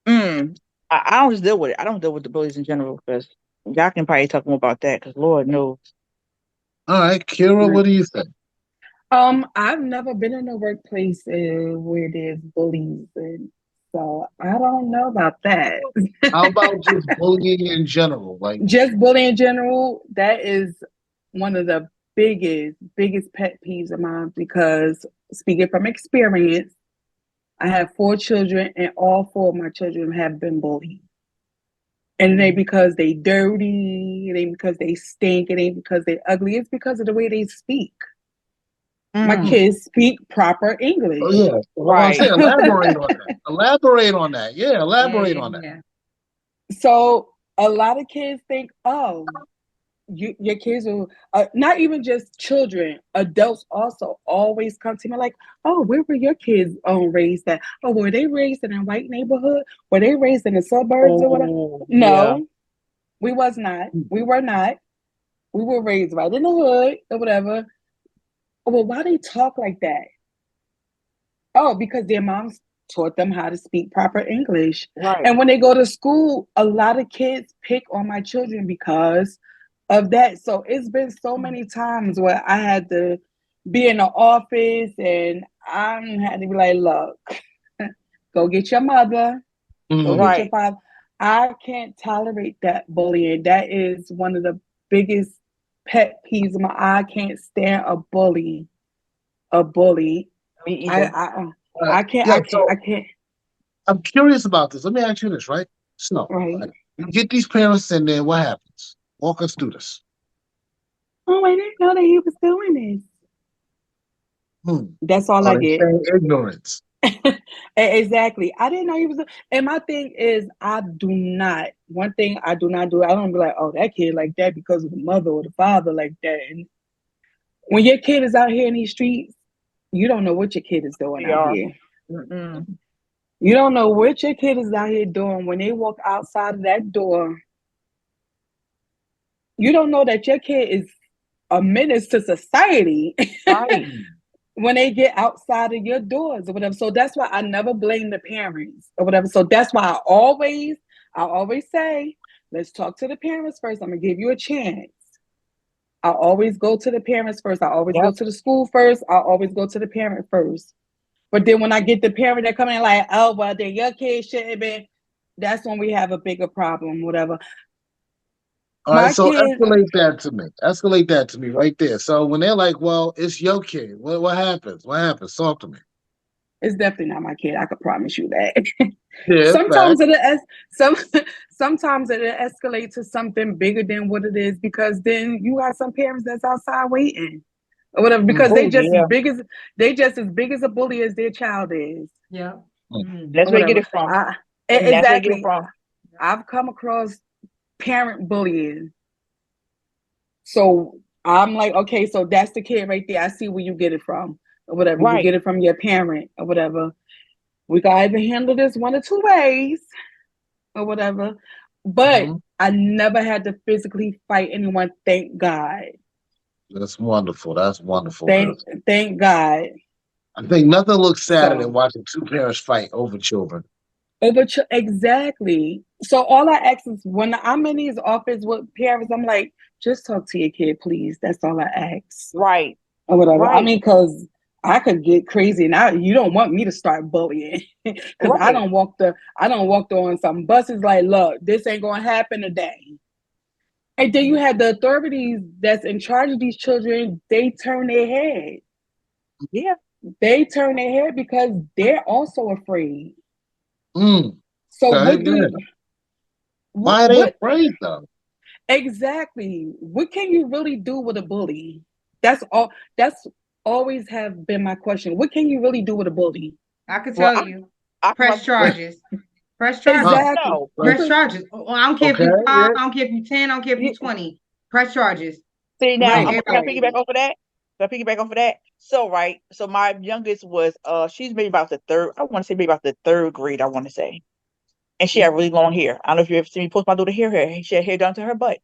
mm, I don't just deal with it. I don't deal with the bullies in general because y'all can probably talk more about that because Lord knows. All right, Kira, what do you think? I've never been in a workplace where there's bullies, and so I don't know about that. How about just bullying in general? Like, Just bullying in general, that is one of the biggest pet peeves of mine because speaking from experience, I have 4 children, and all 4 of my children have been bullied. And it ain't because they dirty, it ain't because they stink, it ain't because they ugly, it's because of the way they speak. My Mm, kids speak proper oh English. yeah, I want to say right. elaborate on that. Elaborate on that. Yeah, Yeah, elaborate yeah, on that. yeah. So a lot of kids think, oh, your kids will, not even just children, adults also always come to me like, oh, where were your kids raised at? Oh, were they raised in a white neighborhood? Were they raised in the suburbs or whatever? Oh, yeah. No, we was not. We were not. We were raised right in the hood or whatever. Well, why they talk like that? Oh, because their moms taught them how to speak proper English. Right. And when they go to school, a lot of kids pick on my children because of that. So it's been so many times where I had to be in the office and I had to be like, look, go get your mother, go Mhm. get your Right. father. I can't tolerate that bullying. That is one of the biggest pet peeves of my I can't stand a bully. A bully. Me I either. I Uh, I can't yeah, I can't so I can't I'm curious about this. Let me ask you this, right? So, right. like, you get these parents in there. What happens? Walk us through this. Oh, I didn't know that he was doing this. Hmm. That's all Oh, I they get. say ignorance. Exactly. I didn't know he was. And my thing is, I do not. One thing I do not do. I don't be like, oh, that kid like that because of the mother or the father like that. And when your kid is out here in these streets, you don't know what your kid is doing We out are. here. Mm-mm. You don't know what your kid is out here doing when they walk outside of that door. You don't know that your kid is a menace to society Right. Hmm. when they get outside of your doors or whatever. So that's why I never blame the parents or whatever. So that's why I always say, let's talk to the parents first. I'm gonna give you a chance. I always go to the parents first. I always go Yep. to the school first. I always go to the parent first. But then when I get the parent that come in like, oh well, then your kid shouldn't be. That's when we have a bigger problem. Whatever. All right, My so kid escalate that to me. Escalate that to me right there. So when they're like, "Well, it's your kid," what happens? What happens? Talk to me. is definitely not my kid. I could promise you that. Yeah, fact. sometimes it some sometimes it escalates to something bigger than what it is because then you have some parents that's outside waiting or whatever because Mm, Oh yeah. they just as big as a bully as their child is Yeah. mm, That's or where you get whatever. it from. And that's where you get it Exactly. from. I've come across parent bullying, so I'm like, okay, so that's the kid right there. I see where you get it from or whatever. You Right. get it from your parent or whatever. We can either handle this one or two ways or whatever. But mhm. I never had to physically fight anyone. Thank God. That's wonderful. That's wonderful Thank because thank God. I think nothing looks sadder than So watching two parents fight over children. exactly. So all I ask is when I'm in these office with parents, I'm like, just talk to your kid, please. That's all I ask. Right. Or whatever. I Right. mean, because I could get crazy now. You don't want me to start bullying because Right. I don't walk on some buses like, look, this ain't gonna happen today. And then you have the authorities that's in charge of these children, they turn their head. Yeah. They turn their head because they're also afraid. Mm, So okay, what do yeah. you Why are they what afraid though? exactly? What can you really do with a bully? That's all that's always have been my question. What can you really do with a bully? I could Well, tell you. I Press promise you. charges. Press charges. Oh, Exactly. No. well, Press Because charges. I don't care if okay, you five, yeah. I don't care if you 10, I don't care if you yeah, 20. Press charges. See now, Mm, right. I'm can I Everybody. piggyback off of that? Can I piggyback off of that? So right, so my youngest was she's maybe about the third. I want to say maybe about the third grade. I want to say, and she had really long hair. I don't know if you ever seen me post my daughter hair. She had hair down to her butt.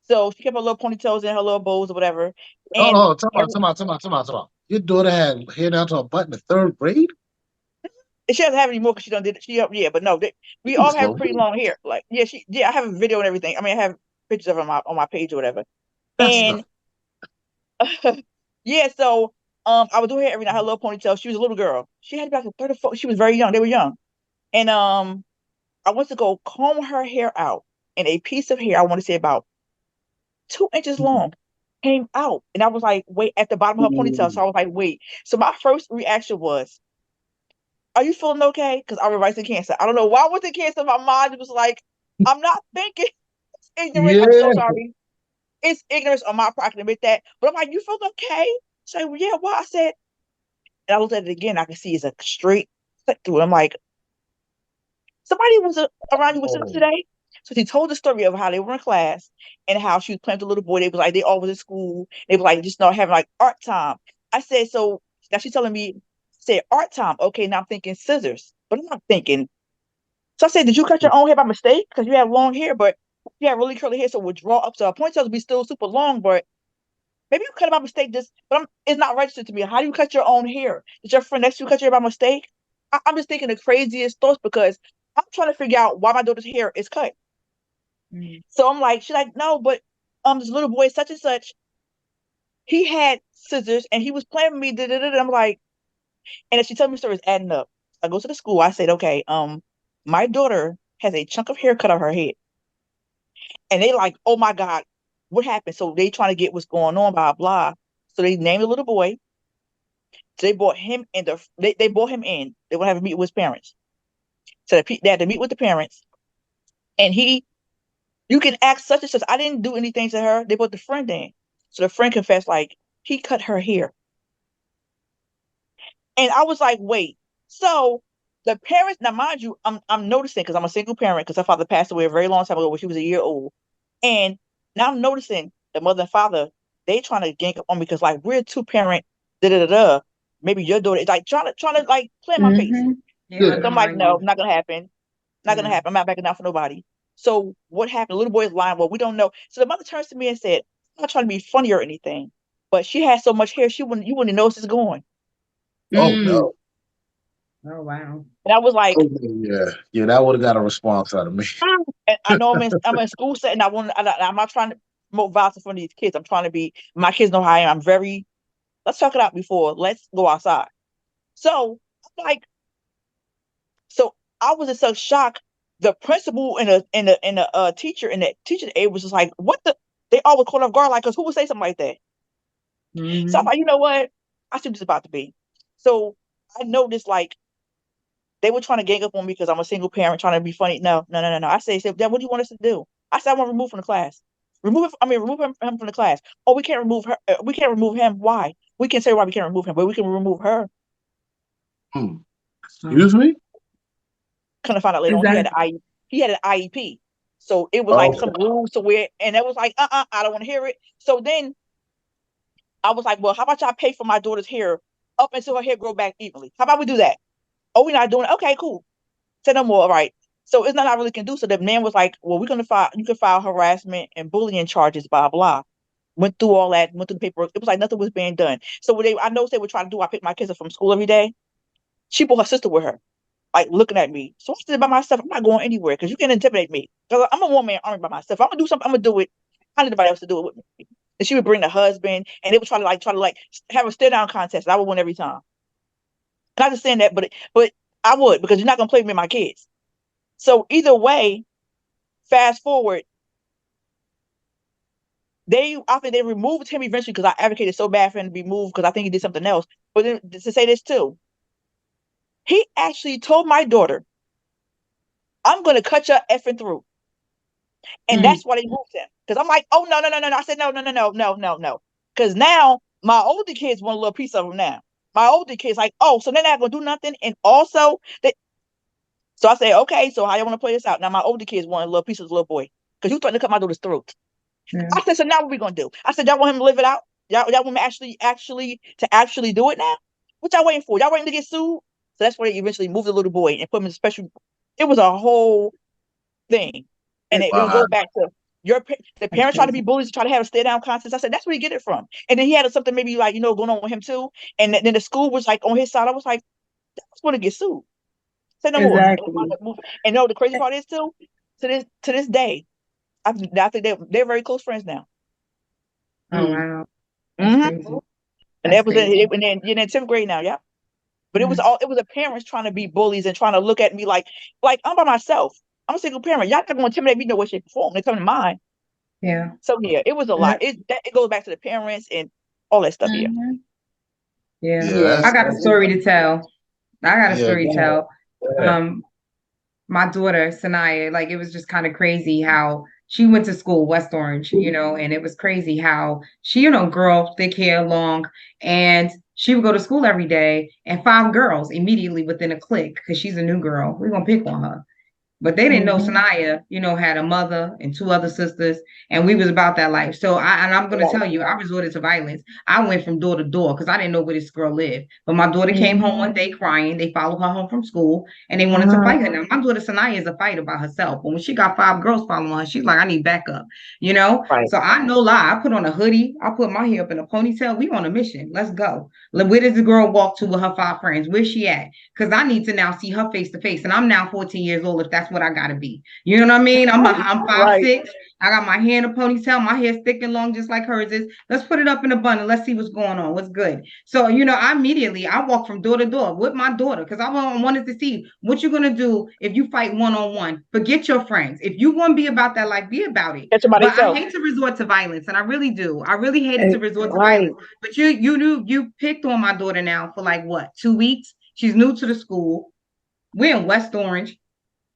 So she kept her little ponytails and her little bows or whatever. And oh, come on, every, come on, come on, come on, come on. Your daughter had hair down to her butt in the third grade? and she doesn't have any more because she done did it. She yeah, but no, we all Jeez have pretty Louise. long hair. Like yeah, I have a video and everything. I mean, I have pictures of her on my page or whatever. That's And the yeah, so I would do her hair every night. Her little ponytail. She was a little girl. She had about 34. She was very young. They were young. And I went to go comb her hair out, and a piece of hair I want to say about 2 inches long came out, and I was like, wait, at the bottom of her ponytail. So I was like, wait. So my first reaction was, "Are you feeling okay?" Because I was writing cancer. I don't know why I went to cancer. My mind was like, I'm not thinking. It's ignorance. I'm so yeah. sorry. It's ignorance on my part. I can admit that. But I'm like, you feel okay? So well, yeah. Why? I said, and I looked at it again. I could see it's a straight cut through it. I'm like, somebody was around you with symptoms Oh. today. So she told the story of how they were in class and how she was playing with a little boy. They was like, they all was in school. They was like, just not having like art time. I said, so now she's telling me, said art time. Okay, now I'm thinking scissors, but I'm not thinking. So I said, did you cut your own hair by mistake? Because you have long hair, but you have really curly hair, so it would draw up. So her ponytails would be still super long, but maybe you cut it by mistake. Just, but it's not registered to me. How do you cut your own hair? Did your friend next to you cut your hair by mistake? I'm just thinking the craziest thoughts because I'm trying to figure out why my daughter's hair is cut. Mm. So I'm like, she's like, no, but this little boy, such and such, he had scissors and he was playing with me. Da, da, da, da. I'm like, and if she tells me the story, it's adding up. I go to the school. I said, okay, my daughter has a chunk of hair cut off her head, and they like, oh my god, what happened? So they trying to get what's going on, blah blah. So they named the little boy. So they brought him in. They brought him in. They would have a meet with his parents. So they had to meet with the parents, and he You can ask such and such. I didn't do anything to her. They put the friend in. So the friend confessed, like, he cut her hair. And I was like, wait. So the parents, now mind you, I'm noticing because I'm a single parent because her father passed away a very long time ago when she was a year old. And now I'm noticing the mother and father, they trying to gang up on me because like we're two parent, da da da da. Maybe your daughter is like trying to like play in my face. Mm-hmm. Yeah, Yeah. So I'm like, undermine no, you. not gonna happen. Not gonna Yeah. happen. I'm not backing down for nobody. So what happened? The little boy is lying. Well, we don't know. So the mother turns to me and said, I'm not trying to be funny or anything, but she has so much hair, you wouldn't know it's going. Oh Mm. no. Oh wow. And I was like, Oh yeah. Yeah, that would have got a response out of me. "Mm." And I know I'm in school setting. I'm not trying to promote violence in front of these kids. I'm trying to be, my kids know how I am. I'm very, let's talk it out before, let's go outside. So I'm like, so I was in such shock. The principal and the teacher and the teacher's aide was just like, what the, they all were caught off guard, like, cause who would say something like that? So I'm Mm-hmm. like, you know what? I see what this is about to be. So I noticed like they were trying to gang up on me because I'm a single parent trying to be funny. No, no, no, no, no. I said, Dad, what do you want us to do? I said, I want to remove from the class. Remove him from the class. Oh, we can't remove her. We can't remove him. Why? We can say why we can't remove him, but we can remove her. Hmm. Oh. Excuse me? Couldn't find out later Is on that he had an IEP. So it was like Okay. some rules to where, and it was like, I don't want to hear it. So then I was like, well, how about y'all pay for my daughter's hair up until her hair grow back evenly? How about we do that? Oh, we're not doing it. Okay, cool. Say no more. All right. So it's not I really can do. So the man was like, well, we're gonna file. You can file harassment and bullying charges. Blah blah. Went through all that. Went through the paperwork. It was like nothing was being done. So what I noticed they were trying to do. I pick my kids up from school every day. She brought her sister with her, like looking at me. So I said by myself, I'm not going anywhere because you can intimidate me. Because I'm a one man army by myself. If I'm gonna do something, I'm gonna do it. I need nobody else to do it with me. And she would bring the husband, and they would try to like have a stare down contest. And I would win every time. And I just saying that, but I would because you're not gonna play with me and my kids. So either way, fast forward, I think they removed him eventually because I advocated so bad for him to be moved because I think he did something else. But then, to say this too, he actually told my daughter, "I'm gonna cut your effing throat," and mm. that's why they moved him. Because I'm like, "Oh no, no, no, no, no!" I said, "No, no, no, no, no, no, no," because now my older kids want a little piece of him now. My older kids like, "Oh, so they're not gonna do nothing," and also they. So I say, "Okay, so how you want to play this out?" Now my older kids want a little piece of the little boy because you threatened to cut my daughter's throat. Yeah. I said, so now what we gonna do? I said, y'all want him to live it out? Y'all want me actually do it now? What y'all waiting for? Y'all waiting to get sued? So that's where they eventually moved the little boy and put him in a special. It was a whole thing, and it would Wow. go back to the That's parents try to be crazy. bullies, try to have a stay down contest. I said that's where you get it from. And then he had something maybe like going on with him too. And then the school was like on his side. I was like, that's going to get sued. Say no more. Exactly. And the crazy part is too, to this day, I think they're very close friends now. Oh Mm. wow. That's Hmm. crazy. And That's that was crazy. and then you're in 10th grade now, yeah. But Mm. it was the parents trying to be bullies and trying to look at me like I'm by myself. I'm a single parent. Y'all not gonna intimidate me no way, shape, or form. They come to mine. Yeah. So yeah, it was a lot. Yep. It goes back to the parents and all that stuff. Yeah. Mm-hmm. Yeah. Yeah, Yeah. I that's got a that's story to tell. I got a yeah, story to go tell. ahead. Um, my daughter Sanaya, like it was just kind of crazy how she went to school, West Orange, and it was crazy how she, girl, thick hair, long, and she would go to school every day, and five girls immediately within a clique because she's a new girl. We're gonna pick on her. But they didn't know Mm-hmm. Sanaya, had a mother and two other sisters, and we was about that life. So I'm gonna Right. tell you, I resorted to violence. I went from door to door because I didn't know where this girl lived. But my daughter came home Mm-hmm. one day crying. They followed her home from school and they wanted to Mhm. fight her. Now my daughter Sanaya is a fighter by herself. But when she got five girls following her, she's like, I need backup, you know? Right. So I no lie, I put on a hoodie, I put my hair up in a ponytail. We on a mission. Let's go. Where does the girl walk to with her five friends? Where's she at? Because I need to now see her face to face. And I'm now 14 years old if that's what I gotta be. You know what I mean? I'm five Right. six. I got my hair in a ponytail. My hair's thick and long, just like hers is. Let's put it up in a bun and let's see what's going on. What's good? So I walk from door to door with my daughter because I wanted to see what you're gonna do if you fight one on one. Forget your friends. If you want to be about that life, be about it. Catch them by But I themselves. hate to resort to violence, and I really do. I really hated to resort to Right. violence. But you picked on my daughter now for like what 2 weeks? She's new to the school. We're in West Orange.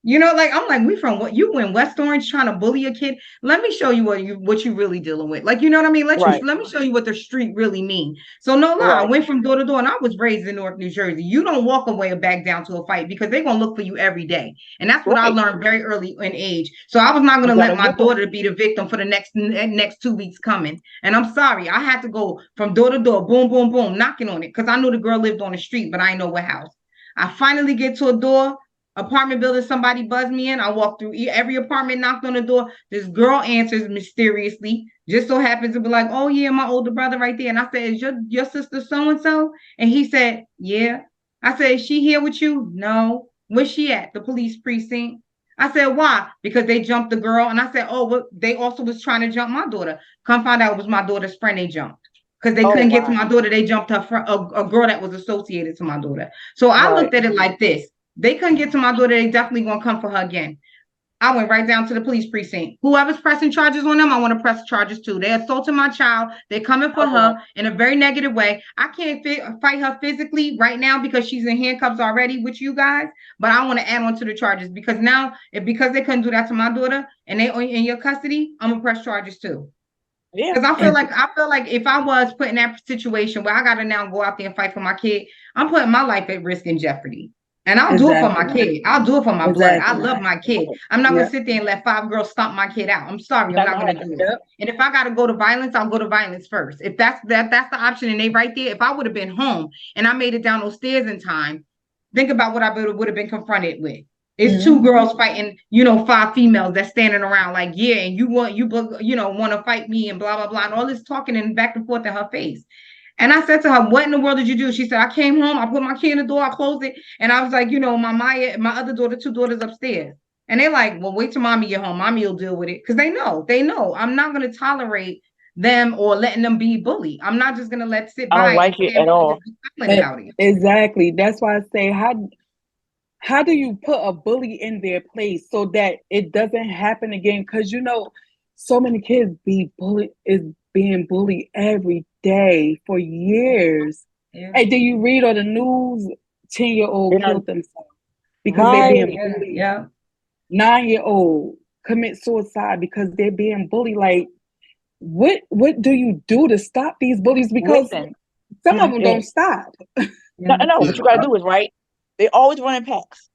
You know, like I'm like, we from what you in West Orange trying to bully a kid. Let me show you what you really dealing with. Like, you know what I mean? Right, Let me show you what the street really mean. So no lie, I right, went from door to door and I was raised in North New Jersey. You don't walk away or back down to a fight because they're gonna look for you every day. And that's what I right. learned very early in age. So I was not You gonna let gotta my know. daughter be the victim for the next 2 weeks coming. And I'm sorry, I had to go from door to door, boom, boom, boom, knocking on it because I knew the girl lived on the street, but I didn't know what house. I finally get to a door, apartment building, somebody buzzed me in. I walked through every apartment, knocked on the door. This girl answers mysteriously, just so happens to be like, "Oh yeah, my older brother right there." And I said, "Is your sister so and so?" And he said, "Yeah." I said, "Is she here with you?" "No." "Where's she at?" "The police precinct." I said, "Why?" "Because they jumped the girl." And I said, "Oh, well, they also was trying to jump my daughter." Come find out it was my daughter's friend they jumped. Because they Oh couldn't get to wow. my daughter, they jumped her friend, a girl that was associated to my daughter. So I Right. looked at it like this: they couldn't get to my daughter, they definitely gonna come for her again. I went right down to the police precinct. Whoever's pressing charges on them, I want to press charges too. They assaulted my child. They're coming for Oh, her in a very negative way. I can't fight her physically right now because she's in handcuffs already with you guys. But I want to add on to the charges because now, if because they couldn't do that to my daughter and they are in your custody, I'm gonna press charges too. yeah. Because And I feel like if I was put in that situation where I got to now go out there and fight for my kid, I'm putting my life at risk and jeopardy. And I'll do it for my exactly, kid. I'll do it for my blood. I exactly. love my kid. I'm not gonna Yeah, sit there and let 5 girls stomp my kid out. I'm sorry, I'm Not not gonna gonna happen. do it. yep. And if I gotta go to violence, I'll go to violence first. If that's the option and they right there, if I would have been home and I made it down those stairs in time, think about what I would have been confronted with. It's two Hmm. girls fighting, 5 females that's standing around like, yeah, and want to fight me and blah blah blah, and all this talking and back and forth in her face. And I said to her, "What in the world did you do?" She said, "I came home, I put my key in the door, I closed it, and I was like, my Maya, my other daughter, two daughters upstairs." And they're like, "Well, wait till mommy get home. Mommy will deal with it." Because they know I'm not gonna tolerate them or letting them be bullied. I'm not just gonna let sit I by don't and like it stand at by and all. just be silent about it. Exactly. That's why I say, how do you put a bully in their place so that it doesn't happen again? Because so many kids being bullied every day for years. Yeah. And then you read on the news, 10-year-old They don't. killed themselves because they're Yeah, being Right. yeah, bullied. yeah. 9-year-old commit suicide because they're being bullied. Like, what do you do to stop these bullies? Because Listen. some of Mm-mm. them Yeah, don't stop. No, yeah, no. Yeah, What you gotta do is right. They always run in packs.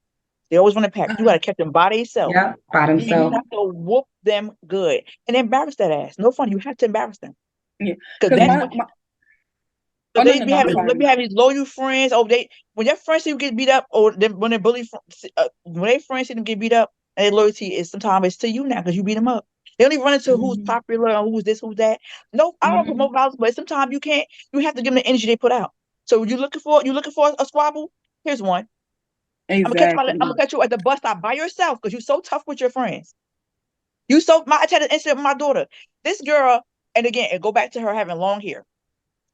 They always run in packs. You gotta catch them by themselves, yeah. By and you Hmm. themselves. have to whoop them good and embarrass that ass. No fun. You have to embarrass them Yeah, because because that's my, what. my oh Because no they no be no, I'm having, they sorry. be having these loyal friends. Oh, they when your friends see you get beat up, or when they bully, when their friends see them get beat up, and their loyalty is sometimes it's to you now because you beat them up. They only run into who's Hmm. popular and who's this, who's that. No, I don't Hmm. promote violence, but sometimes you can't. You have to give them the energy they put out. So you looking for a squabble? Here's one. I'm Exactly. gonna catch you at the bus stop by yourself because you're so tough with your friends. You so my I had an incident with my daughter. This girl, and again, and go back to her having long hair.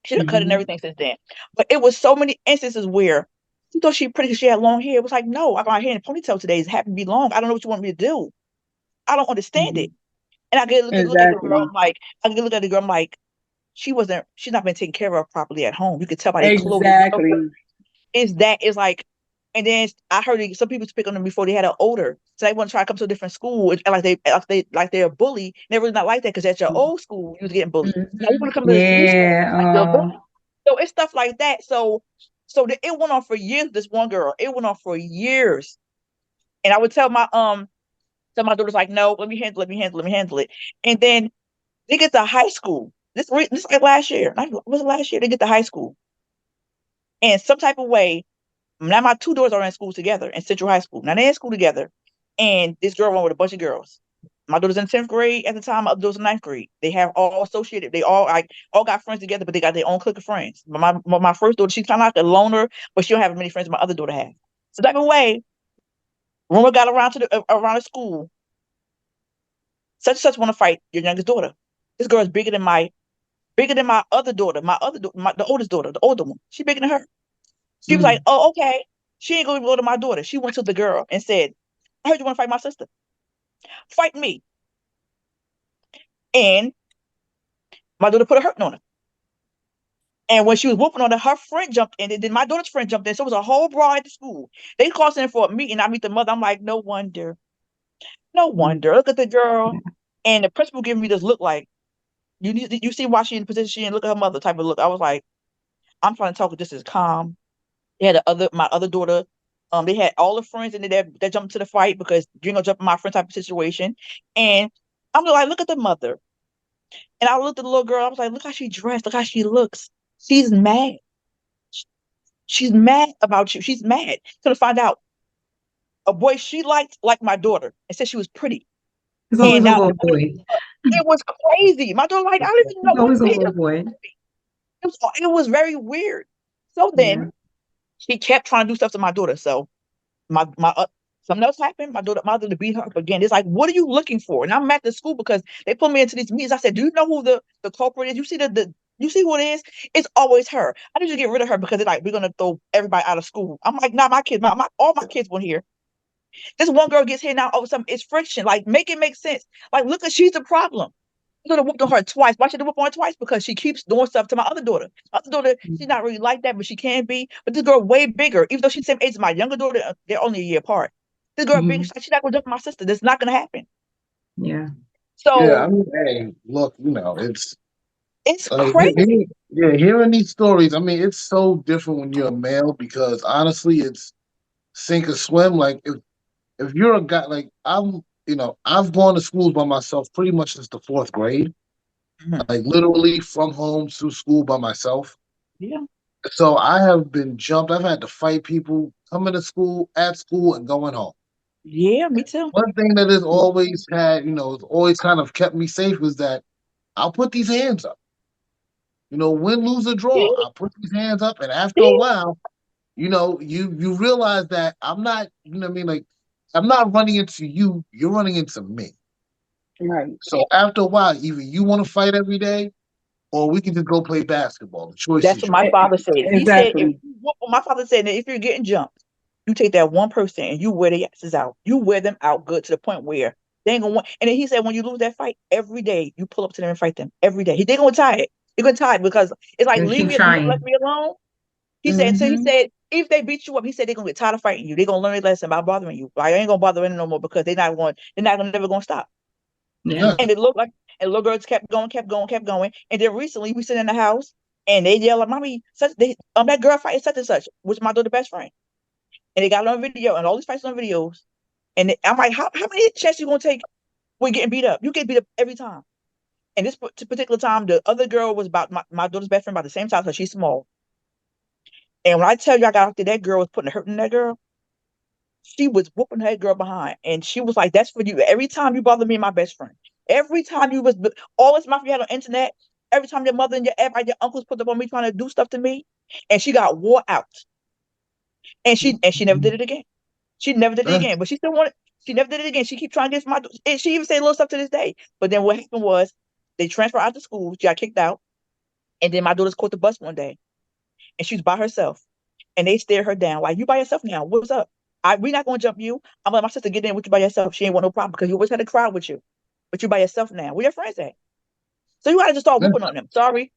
She done cut and Hmm. everything since then. But it was so many instances where she thought she pretty because she had long hair. It was like, no, I got my hair in a ponytail today. It happened to be long. I don't know what you want me to do. I don't understand Hmm. it. And I get look at the girl, Exactly. I'm like, I get look at the girl, I'm like, she's not been taken care of properly at home. You could tell by their clothes. Exactly. Is like, and then I heard some people speak on them before they had an older, so they want to try to come to a different school, and like they're a bully. They're really not like that because at your old school you was getting bullied. Now you Mhm. want to come to this new school Yeah. like you're a bully. So it's stuff like that. It went on for years. This one girl, it went on for years, and I would tell my daughters like, no, let me handle it. And then they get to high school. This like last year. Was it last year? They get to high school, and some type of way. Now my two daughters are in school together in Central High School. Now they're in school together, and this girl went with a bunch of girls. My daughter's in 10th grade at the time. My other daughter's in ninth grade. They have all associated. They all got friends together, but they got their own clique of friends. But my first daughter, she's kind of like a loner, but she don't have as many friends as my other daughter has. So that way, rumor got around the school. Such and such want to fight your youngest daughter. This girl is bigger than my other daughter. The oldest daughter, the older one. She bigger than her. She was like, Mm. "Oh, okay." She ain't gonna go to my daughter. She went to the girl and said, "I heard you want to fight my sister. Fight me." And my daughter put a hurting on her. And when she was whooping on her friend jumped in, and then my daughter's friend jumped in. So it was a whole brawl at the school. They called in for a meeting. I meet the mother. I'm like, no wonder. No wonder. Look at the girl. And the principal giving me this look like, you see why she in the position she in, look at her mother type of look. I was like, I'm trying to talk just as calm. They had my other daughter. They had all the friends in there that jumped to the fight because you're gonna jump in my friend type of situation. And I'm like, look at the mother. And I looked at the little girl. I was like, look how she dressed. Look how she looks. She's mad. She's mad about you. She's mad. Gonna find out a boy she liked like my daughter and said she was pretty. It's And always a now little boy. it was crazy. My daughter like, I don't even know It's what always a he little just, boy. it was very weird. So Yeah. then she kept trying to do stuff to my daughter. So my something else happened. My daughter beat her up again. It's like, what are you looking for? And I'm at the school because they put me into these meetings. I said, do you know who the culprit is? You see you see who it is? It's always her. I need to get rid of her because they're like, we're gonna throw everybody out of school. I'm like, nah, my kids, all my kids went here. This one girl gets here now. All of a sudden, it's friction. Like, make it make sense. Like, look, she's the problem. I'm gonna whoop on her twice. Why should I whoop on her twice? Because she keeps doing stuff to my other daughter. My other daughter, she's not really like that, but she can be. But this girl way bigger, even though she's the same age as my younger daughter, they're only a year apart. This girl big, Hmm. she's not gonna jump my sister. That's not gonna happen. Yeah. Yeah, I So mean, hey, look, it's it's like crazy. yeah, hearing these stories. I mean, it's so different when you're a male because honestly, it's sink or swim. Like if you're a guy, like I've gone to schools by myself pretty much since the fourth grade, Mhm. like literally from home to school by myself. Yeah, So I have been jumped. I've had to fight people coming to school, at school, and going home. yeah, me too. One thing that has always had, it's always kind of kept me safe is that I'll put these hands up. Win, lose, or draw. Yeah, I'll put these hands up, and after a yeah, while, you realize that I'm not, what I mean, like I'm not running into you. You're running into me. Right. So after a while, either you want to fight every day, or we can just go play basketball. The choice that's is what my yours. father said. He said if Exactly. my father said that if you're getting jumped, you take that one person and you wear their asses out. You wear them out good to the point where they ain't gonna want. And then he said when you lose that fight, every day you pull up to them and fight them every day. They gonna tired. They're gonna tired because it's like And leave keep me, you left trying. me alone. He said, and so he Mm-hmm. said, if they beat you up, he said they're gonna get tired of fighting you. They're gonna learn their lesson about bothering you. I ain't gonna bother them no more because they're not gonna never gonna stop. Yeah. Yeah, And it looked like, and little girls kept going, kept going, kept going. And then recently we sit in the house and they yell at mommy, that girl fight such and such, which is my daughter's best friend. And they got it on video and all these fights on videos. And I'm like, how many chances you gonna take with getting beat up? You get beat up every time. And this particular time, the other girl was about my daughter's best friend about the same size, because she's small. And when I tell you I got out there, that girl was putting a hurt in that girl. She was whooping that girl behind. And she was like, that's for you. Every time you bother me and my best friend. Every time you was all this mafia had on internet, every time your mother and everybody, your uncles put up on me trying to do stuff to me. And she got wore out. And she never did it again. She never did it yeah. again. But she never did it again. She keep trying to get my and she even say little stuff to this day. But then what happened was they transferred out to school. She got kicked out. And then my daughter's caught the bus one day and she was by herself. And they stare her down. Like, you by yourself now. What's up? We're not gonna jump you. I'm gonna let my sister get in with you by yourself. She ain't want no problem because you always had a crowd with you. But you by yourself now. Where your friends at? So you gotta just start Yeah, whooping on them. Sorry.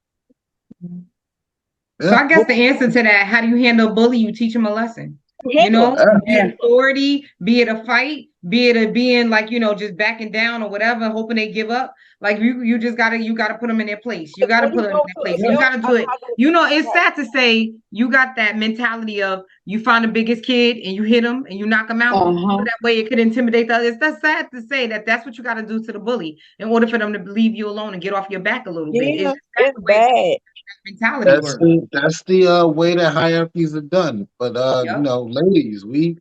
So yeah. I guess Whoop the answer to that, how do you handle a bully? You teach them a lesson. You handle know, them. Yeah. be it Yeah. authority, be it a fight, be it a being like, just backing down or whatever, hoping they give up. Like you just gotta put them in their place. You Because gotta when put you them in go their to a place. Yeah. You field, gotta I do know it. how to It's right. sad to say you got that mentality of you find the biggest kid and you hit him and you knock him out. So Uh-huh. that way it could intimidate the others. That's sad to say that that's what you got to do to the bully in order for them to leave you alone and get off your back a little bit. It's Yeah, just sad it's the way bad. that mentality That's works. the way that hierarchies are done. But Yep. ladies, we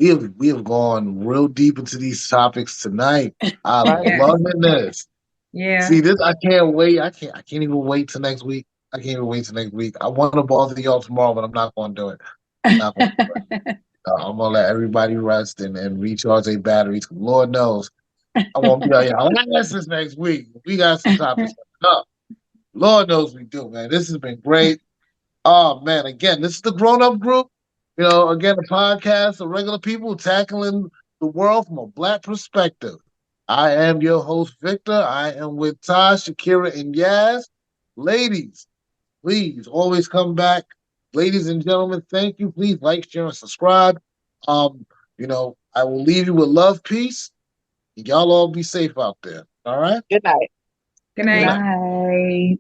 have gone real deep into these topics tonight. I'm Right. Yes. loving this. Yeah. See this, I can't wait. I can't even wait till next week. I can't even wait till next week. I want to bother y'all tomorrow, but I'm not going to do it. Not going to do it. I'm gonna let everybody rest and recharge their batteries. Lord knows I won't be on y'all asses next week. We got some topics coming up. Lord knows we do, man. This has been great. Oh man, again, this is the grown up group. Again, a podcast of regular people tackling the world from a black perspective. I am your host, Victor. I am with Taj, Shakira, and Yaz. Ladies, Please always come back. Ladies and gentlemen, thank you. Please like, share, and subscribe. Um, I will leave you with love, peace. Y'all all be safe out there. All right? Good night. Good Good night. night. Night.